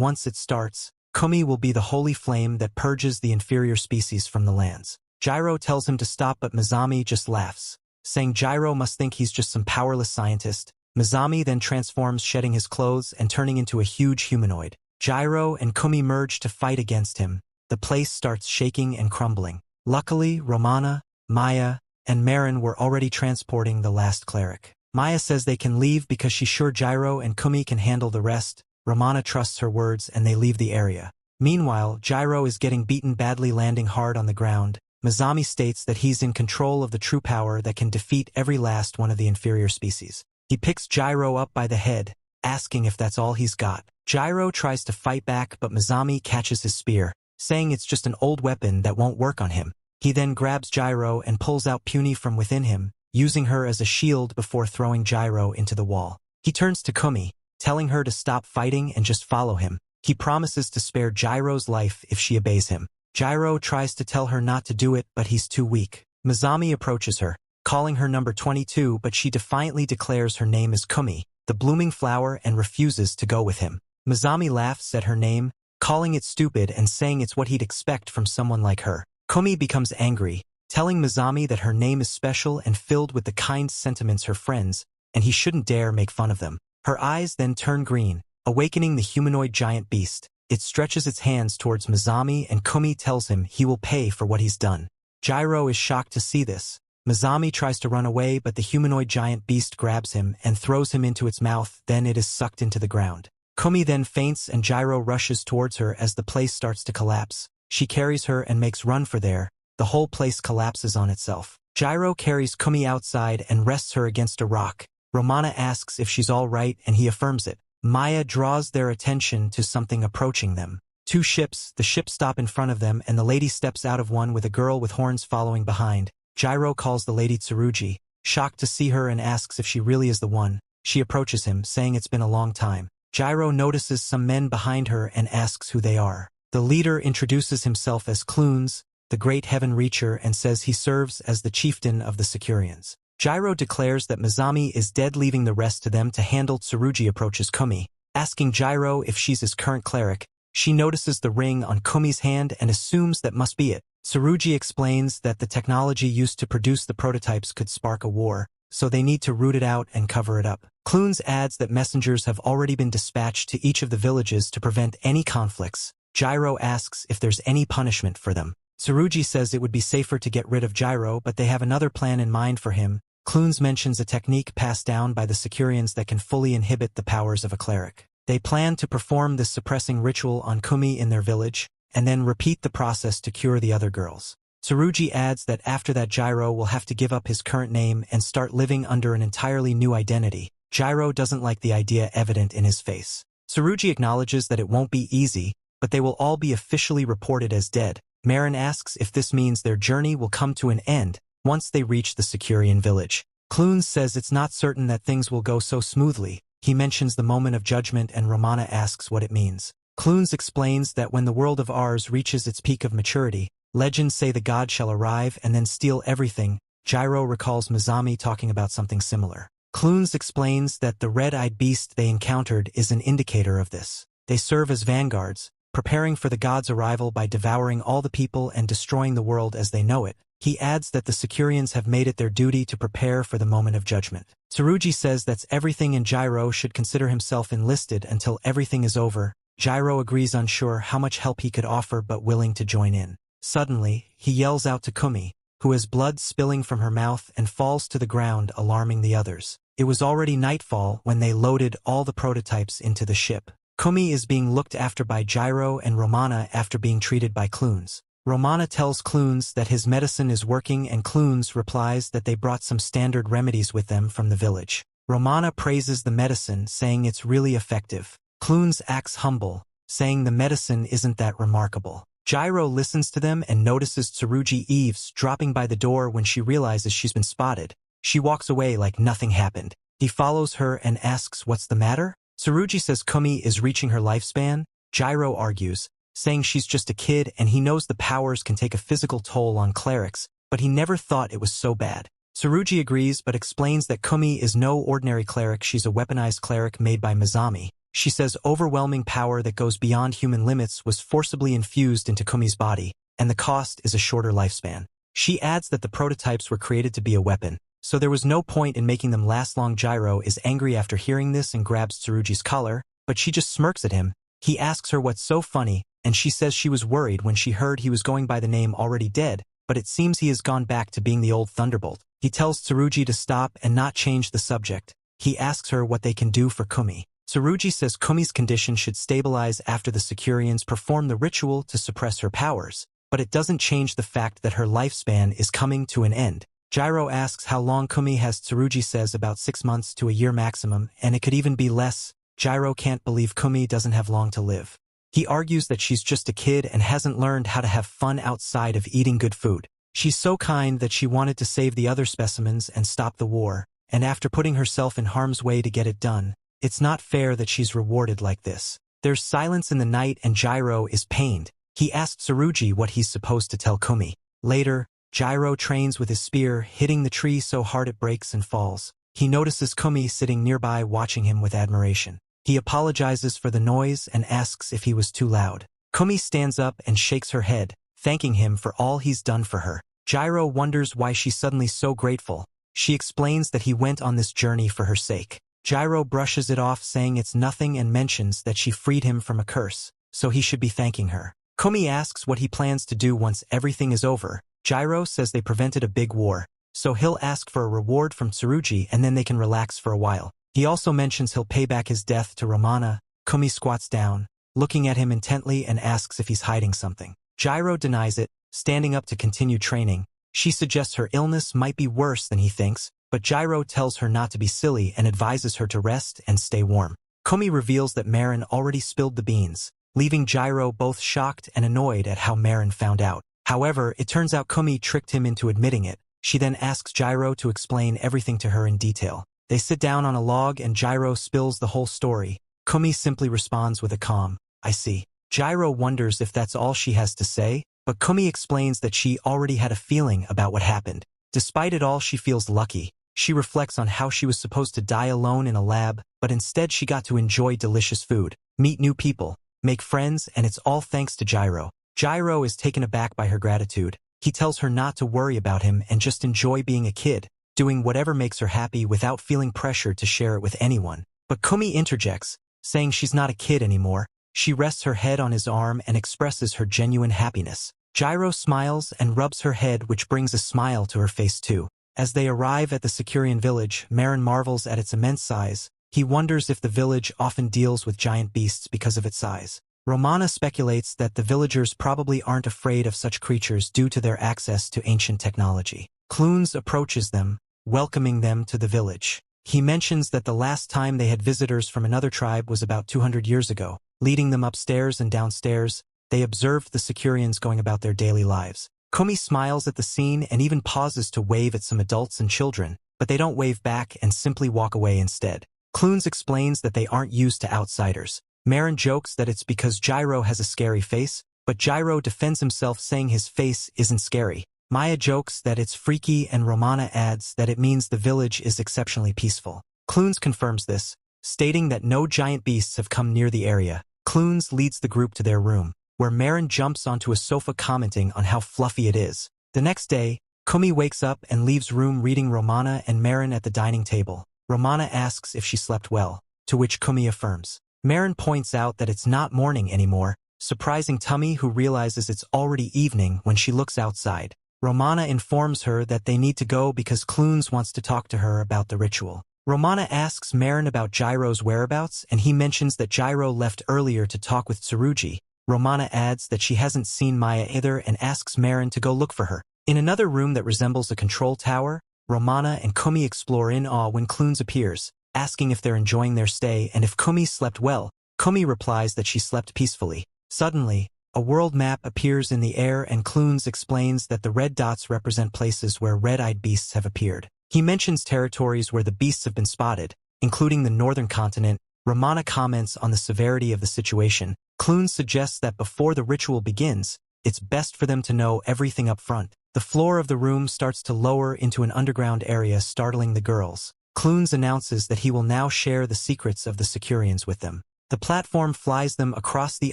A: once it starts, Kuumi will be the holy flame that purges the inferior species from the lands. Jiiro tells him to stop but Mizami just laughs, saying Jiiro must think he's just some powerless scientist. Mizami then transforms, shedding his clothes and turning into a huge humanoid. Jiiro and Kuumi merge to fight against him. The place starts shaking and crumbling. Luckily, Romana, Maya, and Marin were already transporting the last cleric. Maya says they can leave because she's sure Jiiro and Kuumi can handle the rest. Romana trusts her words and they leave the area. Meanwhile, Jiiro is getting beaten badly, landing hard on the ground. Mizami states that he's in control of the true power that can defeat every last one of the inferior species. He picks Jiiro up by the head, asking if that's all he's got. Jiiro tries to fight back but Mizami catches his spear, saying it's just an old weapon that won't work on him. He then grabs Jiiro and pulls out Puny from within him, using her as a shield before throwing Jiiro into the wall. He turns to Kuumi, telling her to stop fighting and just follow him. He promises to spare Jiro's life if she obeys him. Jiiro tries to tell her not to do it, but he's too weak. Mizami approaches her, calling her number 22, but she defiantly declares her name is Kuumi, the blooming flower, and refuses to go with him. Mizami laughs at her name, calling it stupid and saying it's what he'd expect from someone like her. Kuumi becomes angry, telling Mizami that her name is special and filled with the kind sentiments her friends, and he shouldn't dare make fun of them. Her eyes then turn green, awakening the humanoid giant beast. It stretches its hands towards Mizami and Kuumi tells him he will pay for what he's done. Jiiro is shocked to see this. Mizami tries to run away but the humanoid giant beast grabs him and throws him into its mouth, then it is sucked into the ground. Kuumi then faints and Jiiro rushes towards her as the place starts to collapse. She carries her and makes run for there. The whole place collapses on itself. Jiiro carries Kuumi outside and rests her against a rock. Romana asks if she's all right and he affirms it. Maya draws their attention to something approaching them. Two ships, the ships stop in front of them and the lady steps out of one with a girl with horns following behind. Jiiro calls the lady Tsurugi, shocked to see her and asks if she really is the one. She approaches him, saying it's been a long time. Jiiro notices some men behind her and asks who they are. The leader introduces himself as Clunes, the great heaven reacher, and says he serves as the chieftain of the Securians. Jiiro declares that Mizami is dead, leaving the rest to them to handle. Tsurugi approaches Kuumi, asking Jiiro if she's his current cleric. She notices the ring on Kumi's hand and assumes that must be it. Tsurugi explains that the technology used to produce the prototypes could spark a war, so they need to root it out and cover it up. Clunes adds that messengers have already been dispatched to each of the villages to prevent any conflicts. Jiiro asks if there's any punishment for them. Tsurugi says it would be safer to get rid of Jiiro, but they have another plan in mind for him. Clunes mentions a technique passed down by the Securians that can fully inhibit the powers of a cleric. They plan to perform this suppressing ritual on Kuumi in their village, and then repeat the process to cure the other girls. Tsurugi adds that after that Jiiro will have to give up his current name and start living under an entirely new identity. Jiiro doesn't like the idea evident in his face. Tsurugi acknowledges that it won't be easy, but they will all be officially reported as dead. Marin asks if this means their journey will come to an end once they reach the Securian village. Clunes says it's not certain that things will go so smoothly. He mentions the moment of judgment and Romana asks what it means. Clunes explains that when the world of Ars reaches its peak of maturity, legends say the god shall arrive and then steal everything. Jiiro recalls Mizami talking about something similar. Clunes explains that the red-eyed beast they encountered is an indicator of this. They serve as vanguards, preparing for the god's arrival by devouring all the people and destroying the world as they know it. He adds that the Securians have made it their duty to prepare for the moment of judgment. Tsurugi says that's everything and Jiiro should consider himself enlisted until everything is over. Jiiro agrees, unsure how much help he could offer but willing to join in. Suddenly, he yells out to Kuumi, who has blood spilling from her mouth and falls to the ground, alarming the others. It was already nightfall when they loaded all the prototypes into the ship. Kuumi is being looked after by Jiiro and Romana after being treated by Clunes. Romana tells Clunes that his medicine is working and Clunes replies that they brought some standard remedies with them from the village. Romana praises the medicine, saying it's really effective. Clunes acts humble, saying the medicine isn't that remarkable. Jiiro listens to them and notices Tsurugi eavesdropping by the door. When she realizes she's been spotted, she walks away like nothing happened. He follows her and asks what's the matter. Tsurugi says Kuumi is reaching her lifespan. Jiiro argues, saying she's just a kid and he knows the powers can take a physical toll on clerics, but he never thought it was so bad. Tsurugi agrees but explains that Kuumi is no ordinary cleric. She's a weaponized cleric made by Mizami. She says overwhelming power that goes beyond human limits was forcibly infused into Kumi's body, and the cost is a shorter lifespan. She adds that the prototypes were created to be a weapon, so there was no point in making them last long. Jiiro is angry after hearing this and grabs Tsurugi's collar, but she just smirks at him. He asks her what's so funny, and she says she was worried when she heard he was going by the name already dead, but it seems he has gone back to being the old Thunderbolt. He tells Tsurugi to stop and not change the subject. He asks her what they can do for Kuumi. Tsurugi says Kumi's condition should stabilize after the Securians perform the ritual to suppress her powers, but it doesn't change the fact that her lifespan is coming to an end. Jiiro asks how long Kuumi has. Tsurugi says about 6 months to a year maximum, and it could even be less. Jiiro can't believe Kuumi doesn't have long to live. He argues that she's just a kid and hasn't learned how to have fun outside of eating good food. She's so kind that she wanted to save the other specimens and stop the war, and after putting herself in harm's way to get it done, it's not fair that she's rewarded like this. There's silence in the night and Jiiro is pained. He asks Tsurugi what he's supposed to tell Kuumi. Later, Jiiro trains with his spear, hitting the tree so hard it breaks and falls. He notices Kuumi sitting nearby watching him with admiration. He apologizes for the noise and asks if he was too loud. Kuumi stands up and shakes her head, thanking him for all he's done for her. Jiiro wonders why she's suddenly so grateful. She explains that he went on this journey for her sake. Jiiro brushes it off, saying it's nothing, and mentions that she freed him from a curse, so he should be thanking her. Kuumi asks what he plans to do once everything is over. Jiiro says they prevented a big war, so he'll ask for a reward from Tsurugi and then they can relax for a while. He also mentions he'll pay back his death to Romana. Kuumi squats down, looking at him intently, and asks if he's hiding something. Jiiro denies it, standing up to continue training. She suggests her illness might be worse than he thinks, but Jiiro tells her not to be silly and advises her to rest and stay warm. Kuumi reveals that Marin already spilled the beans, leaving Jiiro both shocked and annoyed at how Marin found out. However, it turns out Kuumi tricked him into admitting it. She then asks Jiiro to explain everything to her in detail. They sit down on a log and Jiiro spills the whole story. Kuumi simply responds with a calm, "I see." Jiiro wonders if that's all she has to say, but Kuumi explains that she already had a feeling about what happened. Despite it all, she feels lucky. She reflects on how she was supposed to die alone in a lab, but instead she got to enjoy delicious food, meet new people, make friends, and it's all thanks to Jiiro. Jiiro is taken aback by her gratitude. He tells her not to worry about him and just enjoy being a kid, doing whatever makes her happy without feeling pressure to share it with anyone. But Kuumi interjects, saying she's not a kid anymore. She rests her head on his arm and expresses her genuine happiness. Jiiro smiles and rubs her head, which brings a smile to her face too. As they arrive at the Securian village, Marin marvels at its immense size. He wonders if the village often deals with giant beasts because of its size. Romana speculates that the villagers probably aren't afraid of such creatures due to their access to ancient technology. Clunes approaches them, welcoming them to the village. He mentions that the last time they had visitors from another tribe was about 200 years ago. Leading them upstairs and downstairs, they observed the Securians going about their daily lives. Kuumi smiles at the scene and even pauses to wave at some adults and children, but they don't wave back and simply walk away instead. Clunes explains that they aren't used to outsiders. Marin jokes that it's because Jiiro has a scary face, but Jiiro defends himself saying his face isn't scary. Maya jokes that it's freaky and Romana adds that it means the village is exceptionally peaceful. Clunes confirms this, stating that no giant beasts have come near the area. Clunes leads the group to their room, where Marin jumps onto a sofa commenting on how fluffy it is. The next day, Kuumi wakes up and leaves room reading Romana and Marin at the dining table. Romana asks if she slept well, to which Kuumi affirms. Marin points out that it's not morning anymore, surprising Tummy, who realizes it's already evening when she looks outside. Romana informs her that they need to go because Clunes wants to talk to her about the ritual. Romana asks Marin about Jiro's whereabouts, and he mentions that Jiiro left earlier to talk with Tsurugi. Romana adds that she hasn't seen Maya either and asks Marin to go look for her. In another room that resembles a control tower, Romana and Kuumi explore in awe when Clunes appears, asking if they're enjoying their stay and if Kuumi slept well. Kuumi replies that she slept peacefully. Suddenly, a world map appears in the air and Clunes explains that the red dots represent places where red-eyed beasts have appeared. He mentions territories where the beasts have been spotted, including the northern continent. Romana comments on the severity of the situation. Clunes suggests that before the ritual begins, it's best for them to know everything up front. The floor of the room starts to lower into an underground area, startling the girls. Clunes announces that he will now share the secrets of the Securians with them. The platform flies them across the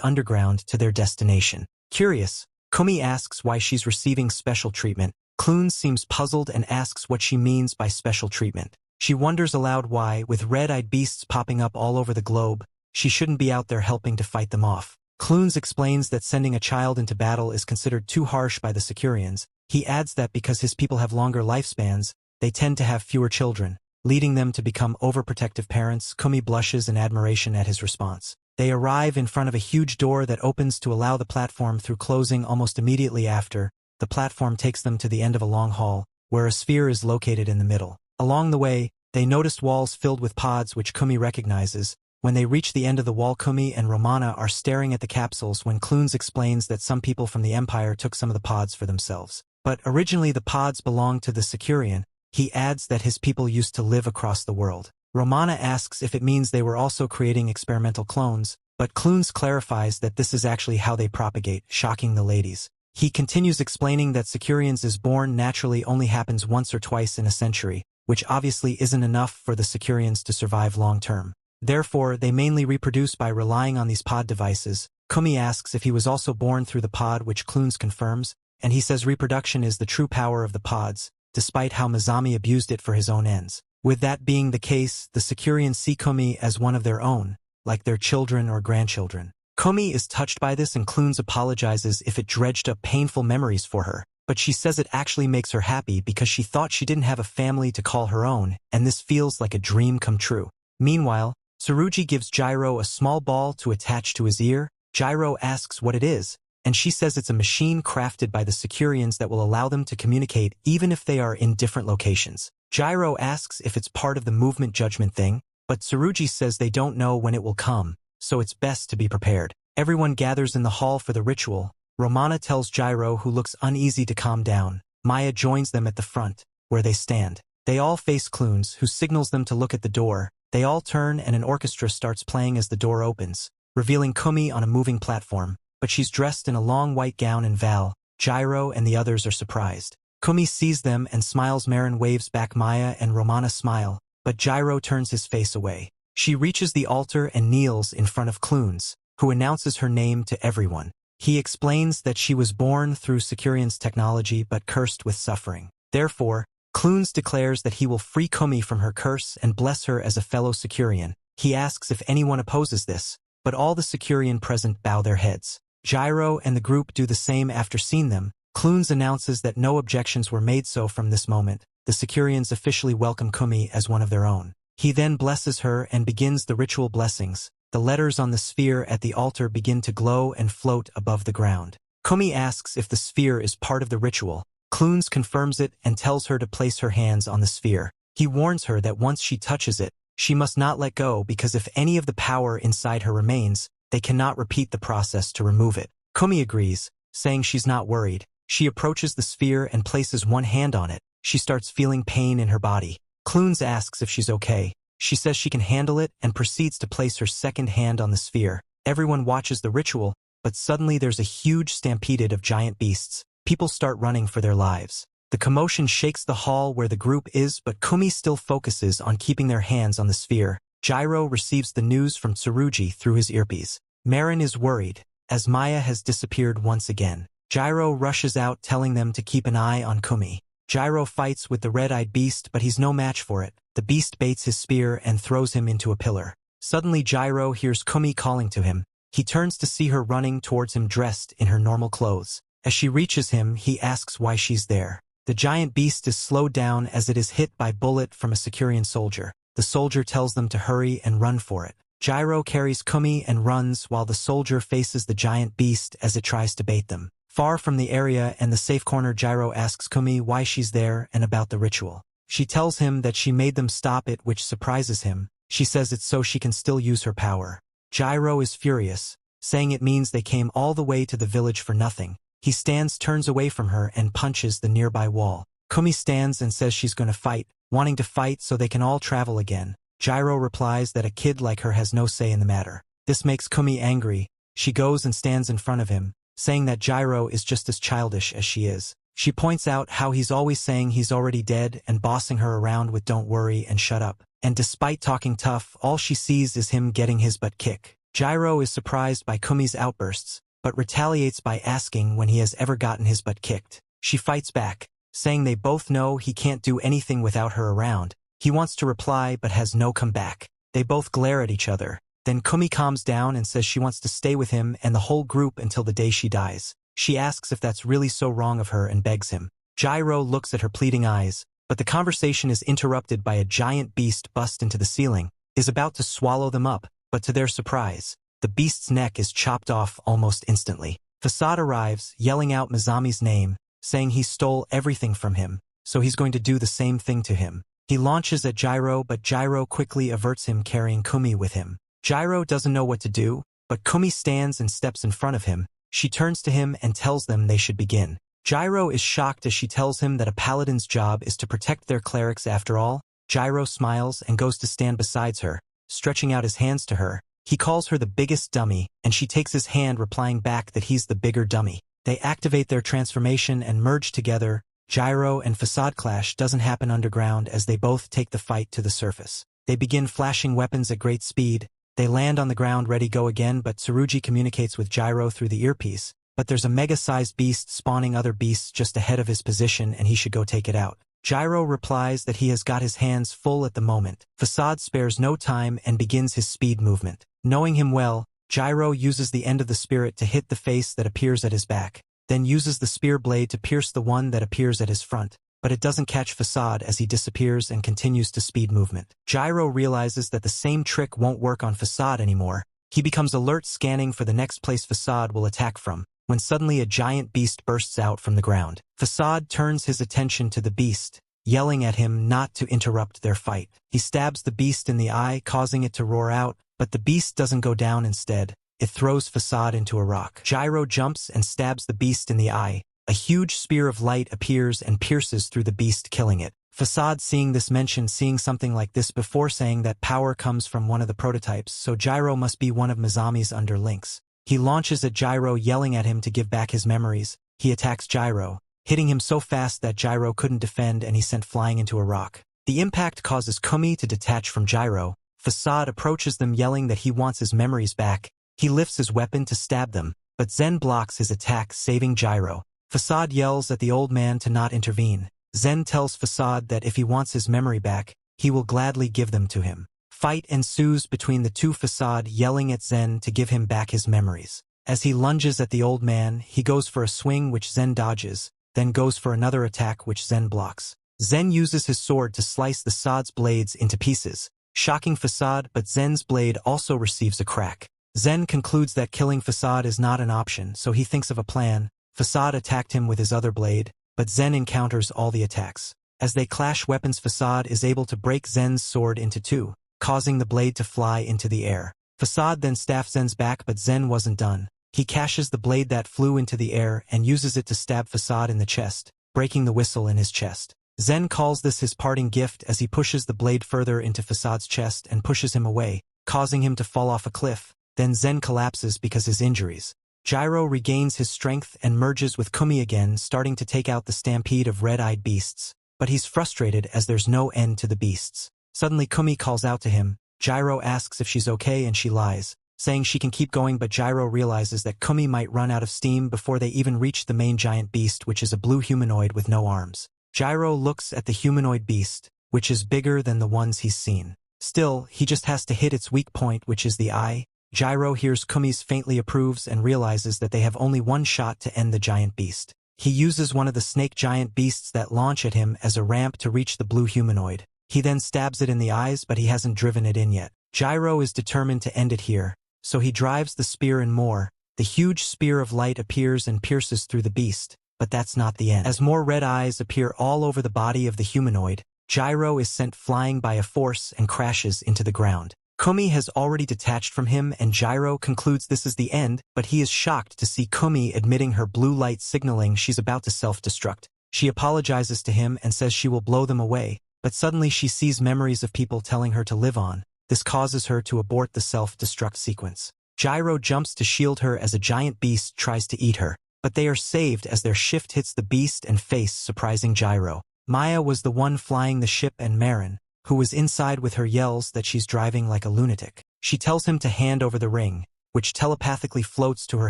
A: underground to their destination. Curious, Kuumi asks why she's receiving special treatment. Clunes seems puzzled and asks what she means by special treatment. She wonders aloud why, with red-eyed beasts popping up all over the globe, she shouldn't be out there helping to fight them off. Clunes explains that sending a child into battle is considered too harsh by the Securians. He adds that because his people have longer lifespans, they tend to have fewer children, leading them to become overprotective parents. Kuumi blushes in admiration at his response. They arrive in front of a huge door that opens to allow the platform through, closing almost immediately after. The platform takes them to the end of a long hall, where a sphere is located in the middle. Along the way, they noticed walls filled with pods which Kuumi recognizes. When they reach the end of the wall, Kuumi and Romana are staring at the capsules when Clunes explains that some people from the Empire took some of the pods for themselves. But originally the pods belonged to the Securian. He adds that his people used to live across the world. Romana asks if it means they were also creating experimental clones, but Clunes clarifies that this is actually how they propagate, shocking the ladies. He continues explaining that Securians is born naturally only happens once or twice in a century, which obviously isn't enough for the Securians to survive long-term. Therefore, they mainly reproduce by relying on these pod devices. Kuumi asks if he was also born through the pod, which Clunes confirms, and he says reproduction is the true power of the pods, despite how Mizami abused it for his own ends. With that being the case, the Securians see Kuumi as one of their own, like their children or grandchildren. Kuumi is touched by this and Clunes apologizes if it dredged up painful memories for her, but she says it actually makes her happy because she thought she didn't have a family to call her own, and this feels like a dream come true. Meanwhile, Tsurugi gives Jiiro a small ball to attach to his ear. Jiiro asks what it is, and she says it's a machine crafted by the Securians that will allow them to communicate even if they are in different locations. Jiiro asks if it's part of the movement judgment thing, but Tsurugi says they don't know when it will come, so it's best to be prepared. Everyone gathers in the hall for the ritual. Romana tells Jiiro, who looks uneasy, to calm down. Maya joins them at the front, where they stand. They all face Clunes, who signals them to look at the door. They all turn and an orchestra starts playing as the door opens, revealing Kuumi on a moving platform, but she's dressed in a long white gown and Val, Jiiro and the others are surprised. Kuumi sees them and smiles. Marin waves back. Maya and Romana smile, but Jiiro turns his face away. She reaches the altar and kneels in front of Clunes, who announces her name to everyone. He explains that she was born through Securian's technology but cursed with suffering. Therefore, Clunes declares that he will free Kuumi from her curse and bless her as a fellow Securian. He asks if anyone opposes this, but all the Securian present bow their heads. Jiiro and the group do the same after seeing them. Clunes announces that no objections were made, so from this moment, the Securians officially welcome Kuumi as one of their own. He then blesses her and begins the ritual blessings. The letters on the sphere at the altar begin to glow and float above the ground. Kuumi asks if the sphere is part of the ritual. Clunes confirms it and tells her to place her hands on the sphere. He warns her that once she touches it, she must not let go, because if any of the power inside her remains, they cannot repeat the process to remove it. Kuumi agrees, saying she's not worried. She approaches the sphere and places one hand on it. She starts feeling pain in her body. Clunes asks if she's okay. She says she can handle it and proceeds to place her second hand on the sphere. Everyone watches the ritual, but suddenly there's a huge stampede of giant beasts. People start running for their lives. The commotion shakes the hall where the group is, but Kuumi still focuses on keeping their hands on the sphere. Jiiro receives the news from Tsurugi through his earpiece. Marin is worried, as Maya has disappeared once again. Jiiro rushes out, telling them to keep an eye on Kuumi. Jiiro fights with the red-eyed beast, but he's no match for it. The beast baits his spear and throws him into a pillar. Suddenly Jiiro hears Kuumi calling to him. He turns to see her running towards him dressed in her normal clothes. As she reaches him, he asks why she's there. The giant beast is slowed down as it is hit by a bullet from a Securian soldier. The soldier tells them to hurry and run for it. Jiiro carries Kuumi and runs while the soldier faces the giant beast as it tries to bait them. Far from the area and the safe corner, Jiiro asks Kuumi why she's there and about the ritual. She tells him that she made them stop it, which surprises him. She says it's so she can still use her power. Jiiro is furious, saying it means they came all the way to the village for nothing. He turns away from her and punches the nearby wall. Kuumi stands and says she's going to fight, wanting to fight so they can all travel again. Jiiro replies that a kid like her has no say in the matter. This makes Kuumi angry. She goes and stands in front of him, saying that Jiiro is just as childish as she is. She points out how he's always saying he's already dead and bossing her around with "don't worry" and "shut up." And despite talking tough, all she sees is him getting his butt kicked. Jiiro is surprised by Kumi's outbursts, but retaliates by asking when he has ever gotten his butt kicked. She fights back, saying they both know he can't do anything without her around. He wants to reply but has no comeback. They both glare at each other. Then Kuumi calms down and says she wants to stay with him and the whole group until the day she dies. She asks if that's really so wrong of her and begs him. Jiiro looks at her pleading eyes, but the conversation is interrupted by a giant beast bust into the ceiling, is about to swallow them up, but to their surprise, the beast's neck is chopped off almost instantly. Facade arrives, yelling out Mizami's name, saying he stole everything from him, so he's going to do the same thing to him. He launches at Jiiro, but Jiiro quickly averts him, carrying Kuumi with him. Jiiro doesn't know what to do, but Kuumi stands and steps in front of him. She turns to him and tells them they should begin. Jiiro is shocked as she tells him that a paladin's job is to protect their clerics after all. Jiiro smiles and goes to stand beside her, stretching out his hands to her. He calls her the biggest dummy, and she takes his hand, replying back that he's the bigger dummy. They activate their transformation and merge together. Jiiro and Facade clash doesn't happen underground as they both take the fight to the surface. They begin flashing weapons at great speed. They land on the ground ready go again, but Tsurugi communicates with Jiiro through the earpiece. But there's a mega-sized beast spawning other beasts just ahead of his position and he should go take it out. Jiiro replies that he has got his hands full at the moment. Facade spares no time and begins his speed movement. Knowing him well, Jiiro uses the end of the spirit to hit the face that appears at his back, then uses the spear blade to pierce the one that appears at his front. But it doesn't catch Facade as he disappears and continues to speed movement. Jiiro realizes that the same trick won't work on Facade anymore. He becomes alert, scanning for the next place Facade will attack from, when suddenly a giant beast bursts out from the ground. Facade turns his attention to the beast, yelling at him not to interrupt their fight. He stabs the beast in the eye, causing it to roar out, but the beast doesn't go down. Instead, it throws Facade into a rock. Jiiro jumps and stabs the beast in the eye. A huge spear of light appears and pierces through the beast, killing it. Facade, seeing this, mentioned seeing something like this before, saying that power comes from one of the prototypes, so Jiiro must be one of Mizami's underlings. He launches at Jiiro, yelling at him to give back his memories. He attacks Jiiro, hitting him so fast that Jiiro couldn't defend and he sent flying into a rock. The impact causes Kuumi to detach from Jiiro. Facade approaches them, yelling that he wants his memories back. He lifts his weapon to stab them, but Zen blocks his attack, saving Jiiro. Facade yells at the old man to not intervene. Zen tells Facade that if he wants his memory back, he will gladly give them to him. Fight ensues between the two, Facade yelling at Zen to give him back his memories. As he lunges at the old man, he goes for a swing which Zen dodges, then goes for another attack which Zen blocks. Zen uses his sword to slice the Facades blades into pieces, shocking Facade, but Zen's blade also receives a crack. Zen concludes that killing Facade is not an option, so he thinks of a plan. Facade attacked him with his other blade, but Zen encounters all the attacks. As they clash weapons, Facade is able to break Zen's sword into two, causing the blade to fly into the air. Facade then staffs Zen's back, but Zen wasn't done. He catches the blade that flew into the air and uses it to stab Facade in the chest, breaking the whistle in his chest. Zen calls this his parting gift as he pushes the blade further into Facade's chest and pushes him away, causing him to fall off a cliff. Then Zen collapses because his injuries. Jiiro regains his strength and merges with Kuumi again, starting to take out the stampede of red-eyed beasts. But he's frustrated as there's no end to the beasts. Suddenly Kuumi calls out to him. Jiiro asks if she's okay and she lies, saying she can keep going, but Jiiro realizes that Kuumi might run out of steam before they even reach the main giant beast, which is a blue humanoid with no arms. Jiiro looks at the humanoid beast, which is bigger than the ones he's seen. Still, he just has to hit its weak point, which is the eye. Jiiro hears Kumi's faintly approves and realizes that they have only one shot to end the giant beast. He uses one of the snake giant beasts that launch at him as a ramp to reach the blue humanoid. He then stabs it in the eyes, but he hasn't driven it in yet. Jiiro is determined to end it here, so he drives the spear in more. The huge spear of light appears and pierces through the beast, but that's not the end. As more red eyes appear all over the body of the humanoid, Jiiro is sent flying by a force and crashes into the ground. Kuumi has already detached from him and Jiiro concludes this is the end, but he is shocked to see Kuumi admitting her blue light, signaling she's about to self-destruct. She apologizes to him and says she will blow them away, but suddenly she sees memories of people telling her to live on. This causes her to abort the self-destruct sequence. Jiiro jumps to shield her as a giant beast tries to eat her, but they are saved as their shift hits the beast and face, surprising Jiiro. Maya was the one flying the ship, and Marin, who was inside with her, yells that she's driving like a lunatic. She tells him to hand over the ring, which telepathically floats to her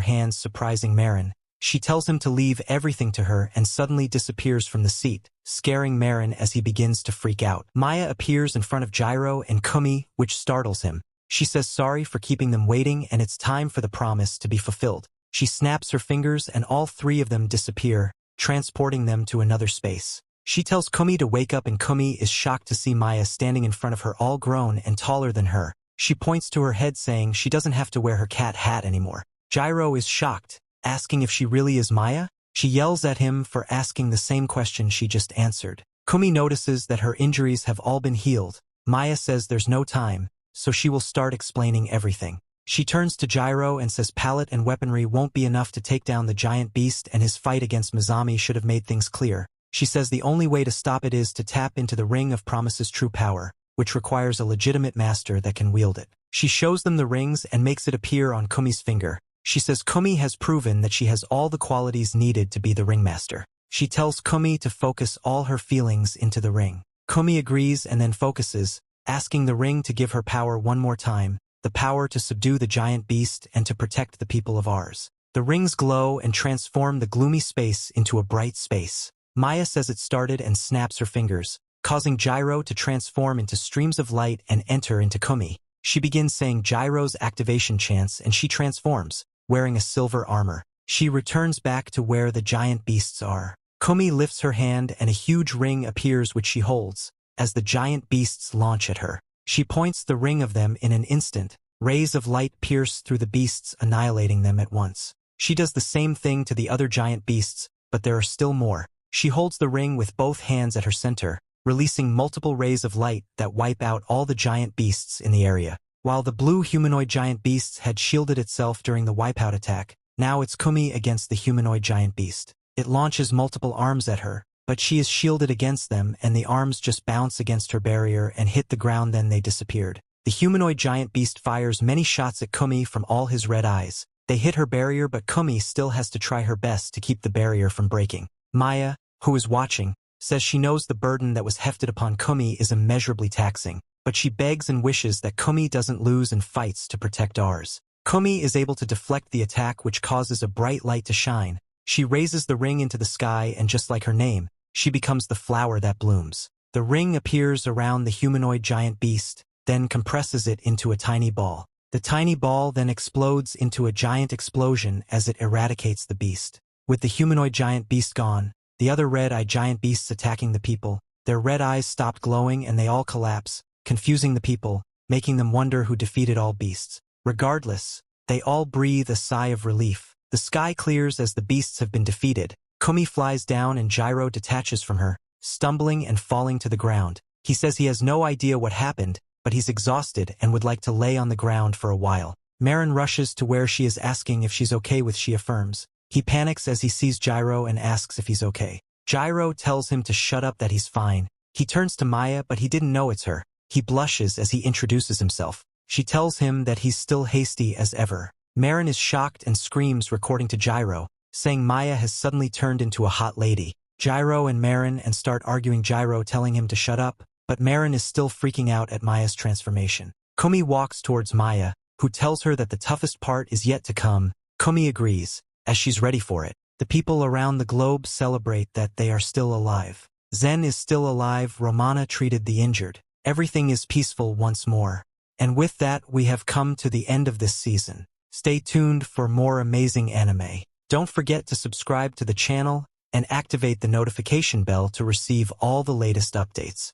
A: hands, surprising Marin. She tells him to leave everything to her and suddenly disappears from the seat, scaring Marin as he begins to freak out. Maya appears in front of Jiiro and Kuumi, which startles him. She says sorry for keeping them waiting and it's time for the promise to be fulfilled. She snaps her fingers and all three of them disappear, transporting them to another space. She tells Kuumi to wake up and Kuumi is shocked to see Maya standing in front of her, all grown and taller than her. She points to her head, saying she doesn't have to wear her cat hat anymore. Jiiro is shocked, asking if she really is Maya. She yells at him for asking the same question she just answered. Kuumi notices that her injuries have all been healed. Maya says there's no time, so she will start explaining everything. She turns to Jiiro and says pallet and weaponry won't be enough to take down the giant beast, and his fight against Mizami should have made things clear. She says the only way to stop it is to tap into the Ring of Promise's true power, which requires a legitimate master that can wield it. She shows them the rings and makes it appear on Kumi's finger. She says Kuumi has proven that she has all the qualities needed to be the ringmaster. She tells Kuumi to focus all her feelings into the ring. Kuumi agrees and then focuses, asking the ring to give her power one more time, the power to subdue the giant beast and to protect the people of Ars. The rings glow and transform the gloomy space into a bright space. Maya says it started and snaps her fingers, causing Jiiro to transform into streams of light and enter into Kuumi. She begins saying Jiro's activation chants and she transforms, wearing a silver armor. She returns back to where the giant beasts are. Kuumi lifts her hand and a huge ring appears which she holds, as the giant beasts launch at her. She points the ring of them in an instant. Rays of light pierce through the beasts, annihilating them at once. She does the same thing to the other giant beasts, but there are still more. She holds the ring with both hands at her center, releasing multiple rays of light that wipe out all the giant beasts in the area. While the blue humanoid giant beasts had shielded itself during the wipeout attack, now it's Kuumi against the humanoid giant beast. It launches multiple arms at her, but she is shielded against them and the arms just bounce against her barrier and hit the ground, then they disappeared. The humanoid giant beast fires many shots at Kuumi from all his red eyes. They hit her barrier, but Kuumi still has to try her best to keep the barrier from breaking. Maya, who is watching, says she knows the burden that was hefted upon Kuumi is immeasurably taxing, but she begs and wishes that Kuumi doesn't lose and fights to protect Ars. Kuumi is able to deflect the attack, which causes a bright light to shine. She raises the ring into the sky, and just like her name, she becomes the flower that blooms. The ring appears around the humanoid giant beast, then compresses it into a tiny ball. The tiny ball then explodes into a giant explosion as it eradicates the beast. With the humanoid giant beast gone, the other red-eyed giant beasts attacking the people, their red eyes stopped glowing and they all collapse, confusing the people, making them wonder who defeated all beasts. Regardless, they all breathe a sigh of relief. The sky clears as the beasts have been defeated. Kuumi flies down and Jiiro detaches from her, stumbling and falling to the ground. He says he has no idea what happened, but he's exhausted and would like to lay on the ground for a while. Marin rushes to where she is, asking if she's okay with she affirms. He panics as he sees Jiiro and asks if he's okay. Jiiro tells him to shut up, that he's fine. He turns to Maya, but he didn't know it's her. He blushes as he introduces himself. She tells him that he's still hasty as ever. Marin is shocked and screams, recording to Jiiro, saying Maya has suddenly turned into a hot lady. Jiiro and Marin start arguing, Jiiro telling him to shut up, but Marin is still freaking out at Maya's transformation. Kuumi walks towards Maya, who tells her that the toughest part is yet to come. Kuumi agrees, as she's ready for it. The people around the globe celebrate that they are still alive. Zen is still alive, Romana treated the injured. Everything is peaceful once more. And with that, we have come to the end of this season. Stay tuned for more amazing anime. Don't forget to subscribe to the channel and activate the notification bell to receive all the latest updates.